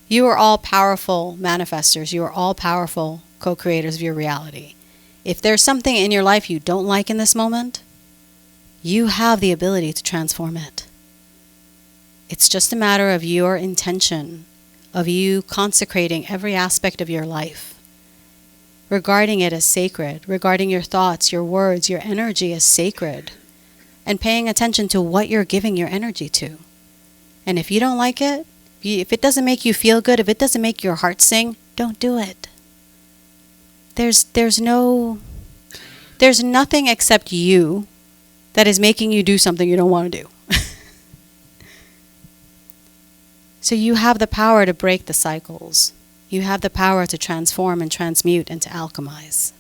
You are all powerful manifestors. You are all powerful co-creators of your reality. If there's something in your life you don't like in this moment, you have the ability to transform it. It's just a matter of your intention, of you consecrating every aspect of your life, regarding it as sacred, regarding your thoughts, your words, your energy as sacred, and paying attention to what you're giving your energy to. And if you don't like it, if it doesn't make you feel good, if it doesn't make your heart sing, don't do it. There's nothing except you that is making you do something you don't want to do. So you have the power to break the cycles. You have the power to transform and transmute and to alchemize.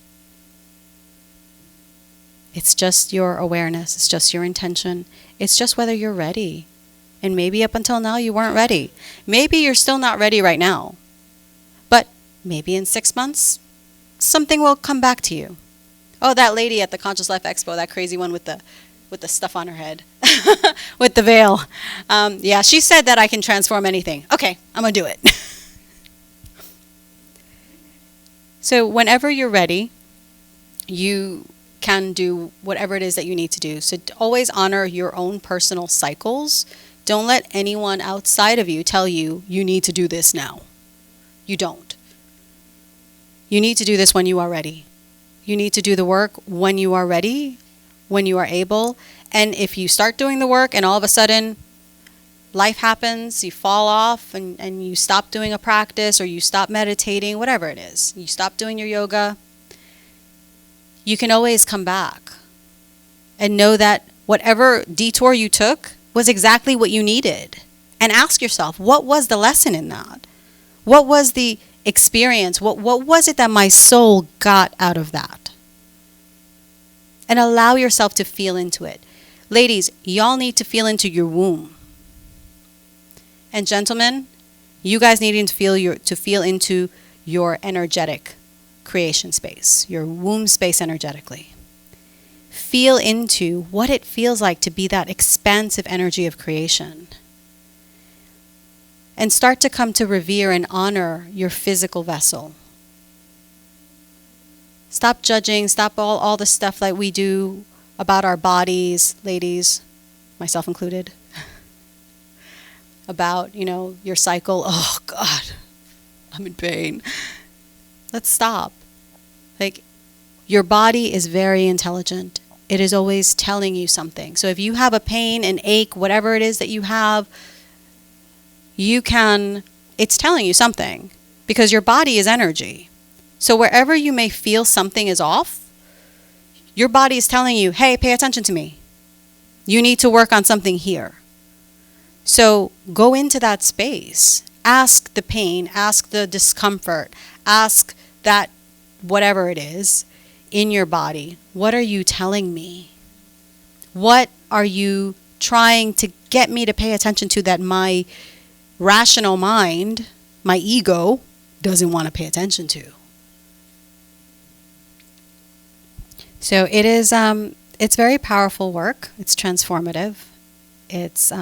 It's just your awareness. It's just your intention. It's just whether you're ready. And maybe up until now you weren't ready. Maybe you're still not ready right now. But maybe in 6 months, something will come back to you. Oh, that lady at the Conscious Life Expo, that crazy one with the stuff on her head, with the veil. Yeah, she said that I can transform anything. Okay, I'm going to do it. So whenever you're ready, you can do whatever it is that you need to do. So always honor your own personal cycles. Don't let anyone outside of you tell you, you need to do this now. You don't. You need to do this when you are ready. You need to do the work when you are ready, when you are able. And if you start doing the work and all of a sudden life happens, you fall off and you stop doing a practice or you stop meditating, whatever it is, you stop doing your yoga, you can always come back and know that whatever detour you took was exactly what you needed. And ask yourself, what was the lesson in that? What was the experience? What was it that my soul got out of that? And allow yourself to feel into it. Ladies, y'all need to feel into your womb. And gentlemen, you guys need to feel into your energetic creation space, your womb space energetically. Feel into what it feels like to be that expansive energy of creation. And start to come to revere and honor your physical vessel. Stop judging, stop all the stuff that we do about our bodies, ladies, myself included. About, your cycle. Oh, God, I'm in pain. Let's stop. Your body is very intelligent. It is always telling you something. So if you have a pain, an ache, whatever it is that you have, it's telling you something because your body is energy. So wherever you may feel something is off, your body is telling you, hey, pay attention to me. You need to work on something here. So go into that space. Ask the pain, ask the discomfort, ask that whatever it is in your body. What are you telling me? What are you trying to get me to pay attention to that my rational mind, my ego, doesn't want to pay attention to? So it is, it's very powerful work. It's transformative. It's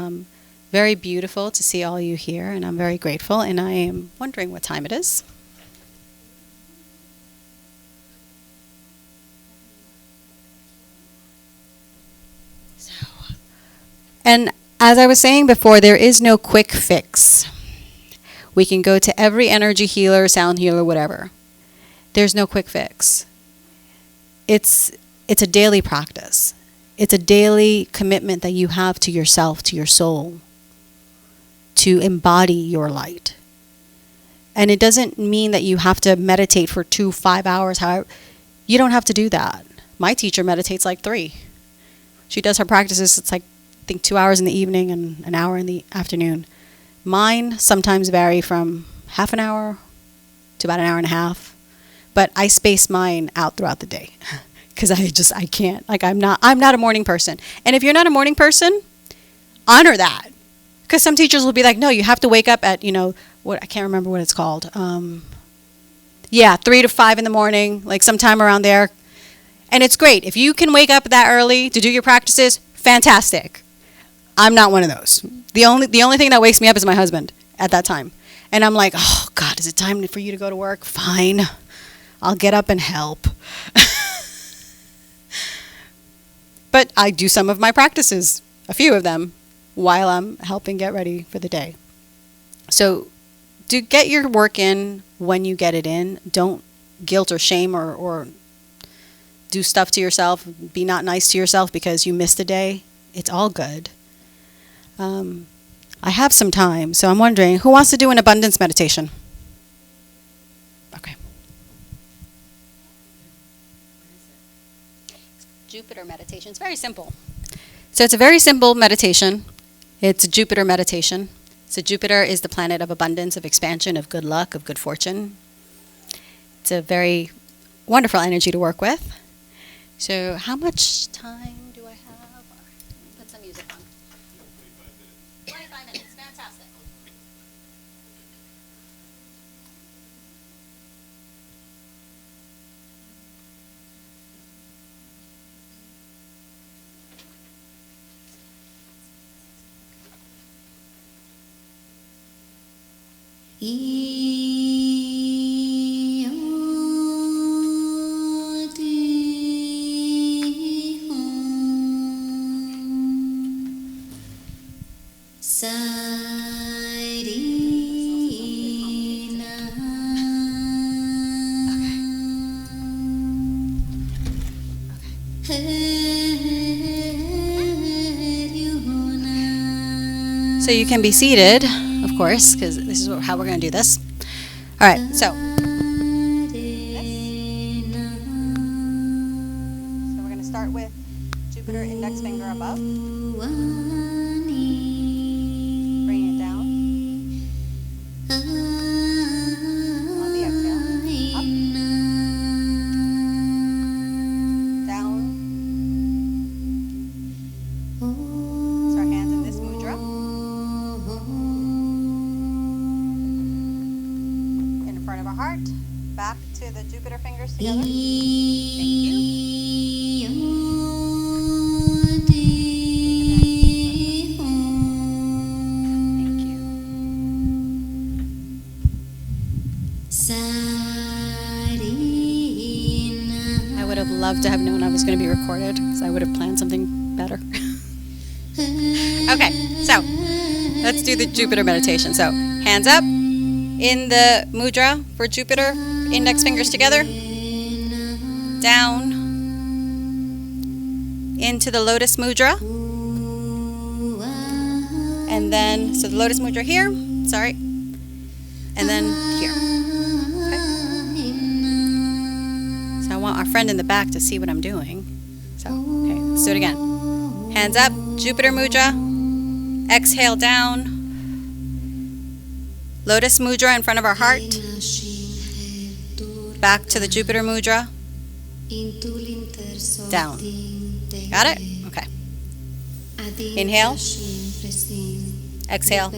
very beautiful to see all you here, and I'm very grateful, and I am wondering what time it is. And as I was saying before, there is no quick fix. We can go to every energy healer, sound healer, whatever. There's no quick fix. It's a daily practice. It's a daily commitment that you have to yourself, to your soul, to embody your light. And it doesn't mean that you have to meditate for 5 hours. However, you don't have to do that. My teacher meditates like 3. She does her practices, it's like, I think 2 hours in the evening and an hour in the afternoon. Mine sometimes vary from half an hour to about an hour and a half. But I space mine out throughout the day because I can't. I'm not a morning person. And if you're not a morning person, honor that. Because some teachers will be like, no, you have to wake up at, I can't remember what it's called. 3 to 5 in the morning, like sometime around there. And it's great. If you can wake up that early to do your practices, fantastic. I'm not one of those. The only thing that wakes me up is my husband at that time. And I'm like, oh, God, is it time for you to go to work? Fine. I'll get up and help. But I do some of my practices, a few of them, while I'm helping get ready for the day. So do get your work in when you get it in. Don't guilt or shame or do stuff to yourself. Be not nice to yourself because you missed a day. It's all good. I have some time, so I'm wondering, who wants to do an abundance meditation? Okay. Jupiter meditation. It's very simple. So it's a very simple meditation. It's a Jupiter meditation. So Jupiter is the planet of abundance, of expansion, of good luck, of good fortune. It's a very wonderful energy to work with. So how much time do I have? Put some music on. 25 minutes. Fantastic. So you can be seated, of course, because this is how we're going to do this. All right, so we're going to start with Jupiter index finger above. Bring it down. On the exhale. Up. Down. So our hands in this mudra. In front of our heart. Back to the Jupiter fingers together. Thank you. I would have loved to have known I was going to be recorded because I would have planned something better. Okay, so let's do the Jupiter meditation. So hands up in the mudra for Jupiter, index fingers together, down into the lotus mudra, and then, so the lotus mudra here, sorry, and then here. So I want our friend in the back to see what I'm doing. So, okay, let's do it again. Hands up, Jupiter mudra. Exhale down. Lotus mudra in front of our heart. Back to the Jupiter mudra. Down. Got it? Okay. Inhale. Exhale.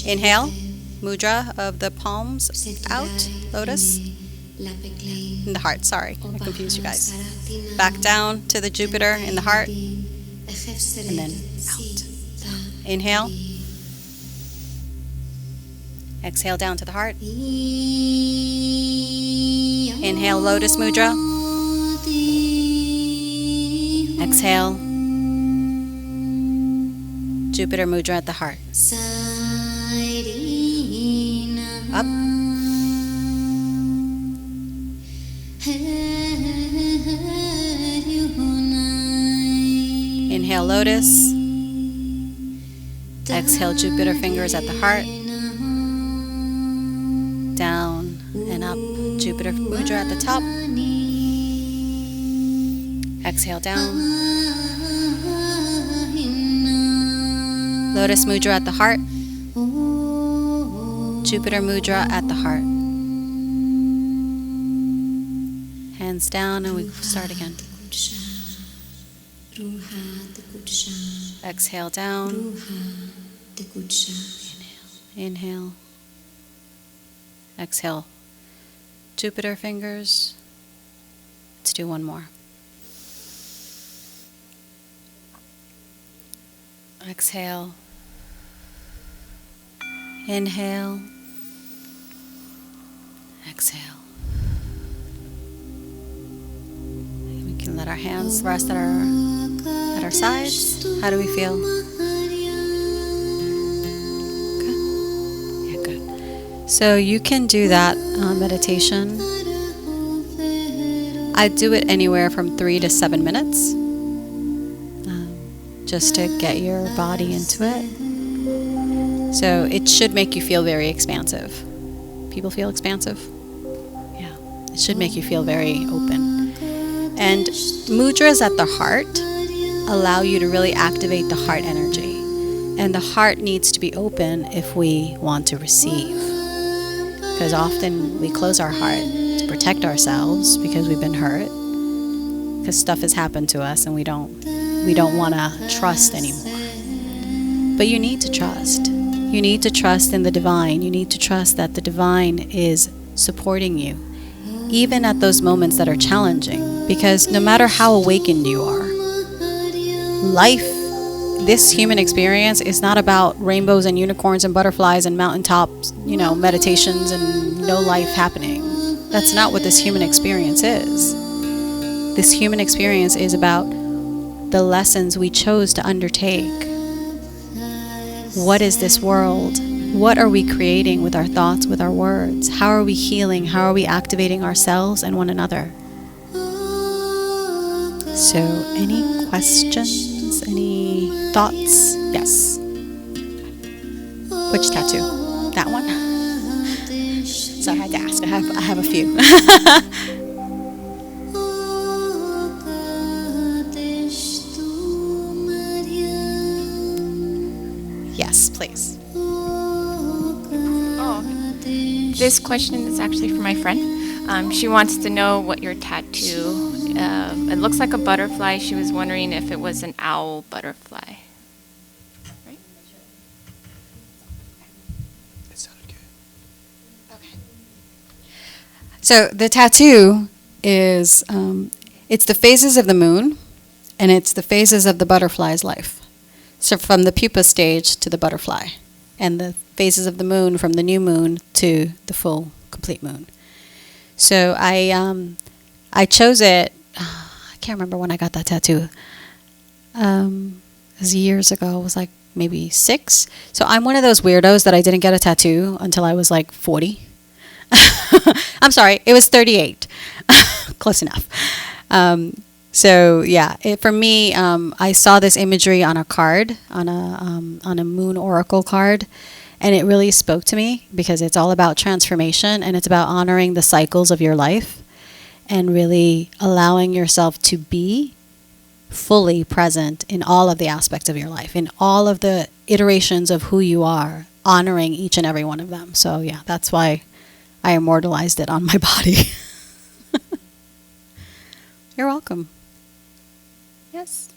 Inhale. Mudra of the palms out, lotus, in the heart, sorry, I confused you guys. Back down to the Jupiter in the heart, and then out. Inhale. Exhale down to the heart. Inhale, lotus mudra. Exhale, Jupiter mudra at the heart. Up. Inhale, lotus. Exhale, Jupiter fingers at the heart. Down and up, Jupiter mudra at the top. Exhale down. Lotus mudra at the heart. Jupiter mudra at the heart. Hands down and we start again. Exhale down. Inhale. Exhale. Jupiter fingers. Let's do one more. Exhale. Inhale. Exhale. And we can let our hands rest at our sides. How do we feel? Okay. Yeah, good. So you can do that meditation. I do it anywhere from 3 to 7 minutes, just to get your body into it. So it should make you feel very expansive. People feel expansive? Yeah. It should make you feel very open. And mudras at the heart allow you to really activate the heart energy. And the heart needs to be open if we want to receive. Because often we close our heart to protect ourselves because we've been hurt. Because stuff has happened to us and we don't want to trust anymore. But you need to trust. You need to trust in the divine. You need to trust that the divine is supporting you, even at those moments that are challenging. Because no matter how awakened you are, life, this human experience is not about rainbows and unicorns and butterflies and mountaintops, meditations and no life happening. That's not what this human experience is. This human experience is about the lessons we chose to undertake. What is this world? What are we creating with our thoughts, with our words? How are we healing? How are we activating ourselves and one another? So, any questions? Any thoughts? Yes. Which tattoo? That one? Sorry, I had to ask. I have a few. Yes, please. This question is actually for my friend. She wants to know what your tattoo, it looks like a butterfly. She was wondering if it was an owl butterfly. Right? It sounded good. Okay. So the tattoo is, it's the phases of the moon, and it's the phases of the butterfly's life. So from the pupa stage to the butterfly, and the phases of the moon from the new moon to the full, complete moon. So I chose it. I can't remember when I got that tattoo. It was years ago. It was like maybe 6. So I'm one of those weirdos that I didn't get a tattoo until I was like 40. I'm sorry, it was 38. Close enough. So yeah, for me, I saw this imagery on a card, on a moon oracle card, and it really spoke to me because it's all about transformation and it's about honoring the cycles of your life and really allowing yourself to be fully present in all of the aspects of your life, in all of the iterations of who you are, honoring each and every one of them. So yeah, that's why I immortalized it on my body. You're welcome. Yes.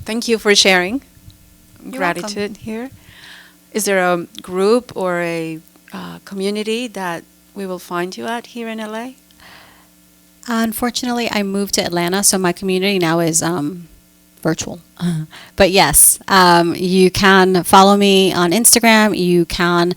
Thank you for sharing. You're Gratitude welcome. here. Is there a group or a community that we will find you at here in LA? Unfortunately, I moved to Atlanta, so my community now is virtual. But yes, you can follow me on Instagram. You can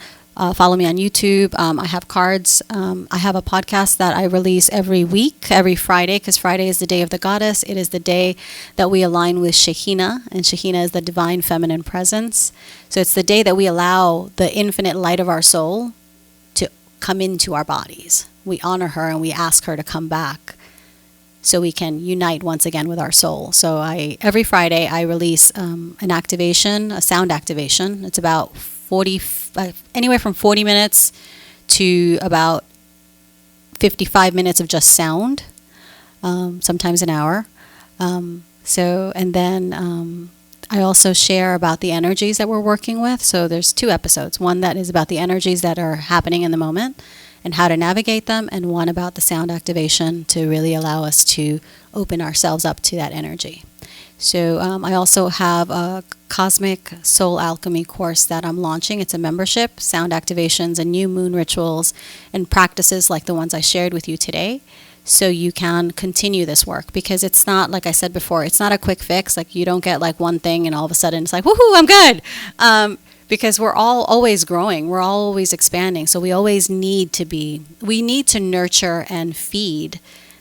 follow me on YouTube. I have cards. I have a podcast that I release every week, every Friday, because Friday is the day of the goddess. It is the day that we align with Shekhinah, and Shekhinah is the divine feminine presence. So it's the day that we allow the infinite light of our soul to come into our bodies. We honor her and we ask her to come back so we can unite once again with our soul. So every Friday I release an activation, a sound activation. It's about anywhere from 40 minutes to about 55 minutes of just sound, sometimes an hour. And then I also share about the energies that we're working with. So there's 2 episodes. One that is about the energies that are happening in the moment and how to navigate them, and one about the sound activation to really allow us to open ourselves up to that energy. So I also have a Cosmic Soul Alchemy course that I'm launching. It's a membership, sound activations, and new moon rituals and practices like the ones I shared with you today. So you can continue this work, because it's not, like I said before, it's not a quick fix. Like, you don't get like one thing and all of a sudden it's like, woohoo, I'm good. Because we're all always growing, we're all always expanding. So we always need to nurture and feed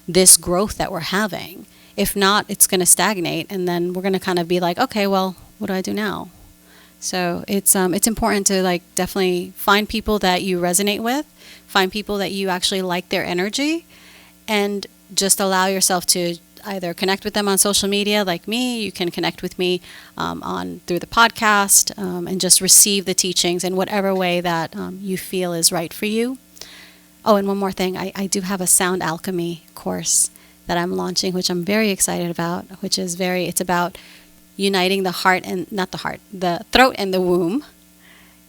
this growth that we're having. If not, it's going to stagnate, and then we're going to kind of be like, okay, well, what do I do now? So it's important to like definitely find people that you resonate with, find people that you actually like their energy, and just allow yourself to either connect with them on social media like me. You can connect with me through the podcast, and just receive the teachings in whatever way that you feel is right for you. Oh, and one more thing, I do have a sound alchemy course that I'm launching, which I'm very excited about, it's about uniting the throat and the womb,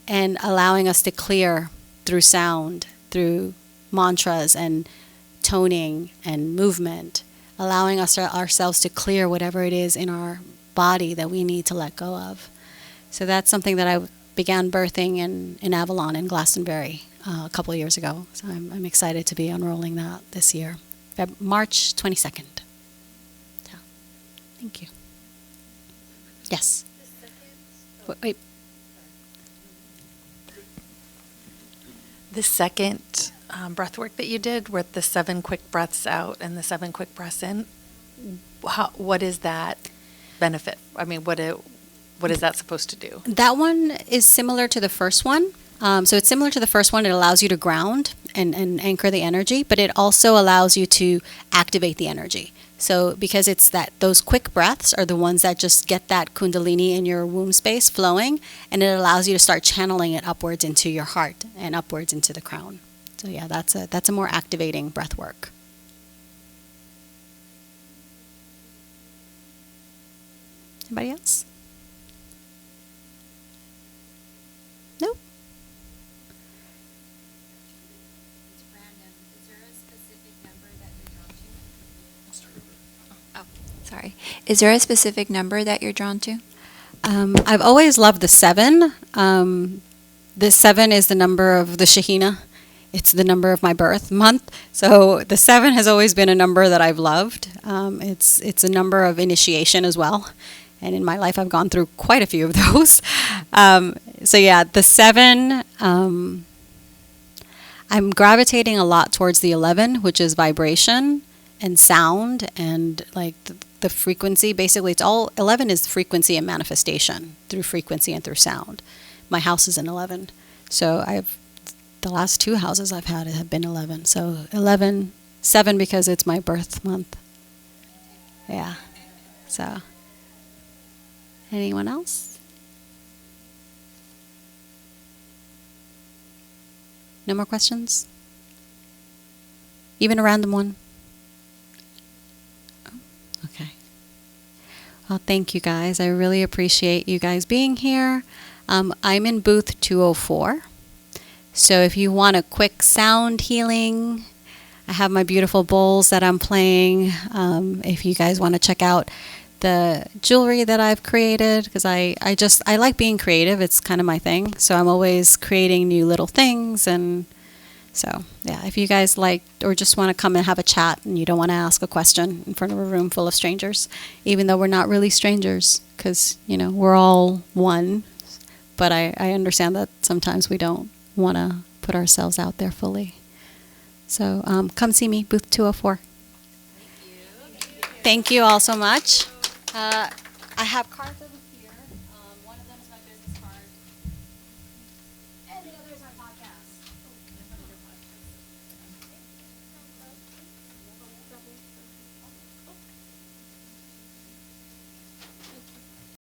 and allowing us to clear through sound, through mantras and toning and movement, allowing ourselves to clear whatever it is in our body that we need to let go of. So that's something that I began birthing in Avalon in Glastonbury a couple of years ago. So I'm excited to be unrolling that this year, March 22nd. So, thank you. Yes. Wait. The second breath work that you did with the 7 quick breaths out and the 7 quick breaths in, what is that benefit? I mean, what is that supposed to do? That one is similar to the first one. So it's similar to the first one. It allows you to ground and anchor the energy, but it also allows you to activate the energy. So because it's those quick breaths are the ones that just get that kundalini in your womb space flowing, and it allows you to start channeling it upwards into your heart and upwards into the crown. So yeah, that's a more activating breath work. Anybody else? Nope. Sorry. Is there a specific number that you're drawn to? I've always loved the 7. The 7 is the number of the Shahina. It's the number of my birth month. So the 7 has always been a number that I've loved. It's a number of initiation as well. And in my life, I've gone through quite a few of those. So yeah, the 7, I'm gravitating a lot towards the 11, which is vibration and sound and like the frequency. Basically, 11 is frequency and manifestation through frequency and through sound. My house is an 11. So the last 2 houses I've had have been 11. So 11, 7 because it's my birth month. Yeah. So, anyone else? No more questions? Even a random one? Oh, okay. Well, thank you guys. I really appreciate you guys being here. I'm in booth 204. So if you want a quick sound healing, I have my beautiful bowls that I'm playing. If you guys want to check out the jewelry that I've created, because I like being creative. It's kind of my thing. So I'm always creating new little things. And so, yeah, if you guys like or just want to come and have a chat and you don't want to ask a question in front of a room full of strangers, even though we're not really strangers, because, we're all one. But I understand that sometimes we don't want to put ourselves out there fully. So come see me, booth 204. Thank you all so much. I have cards.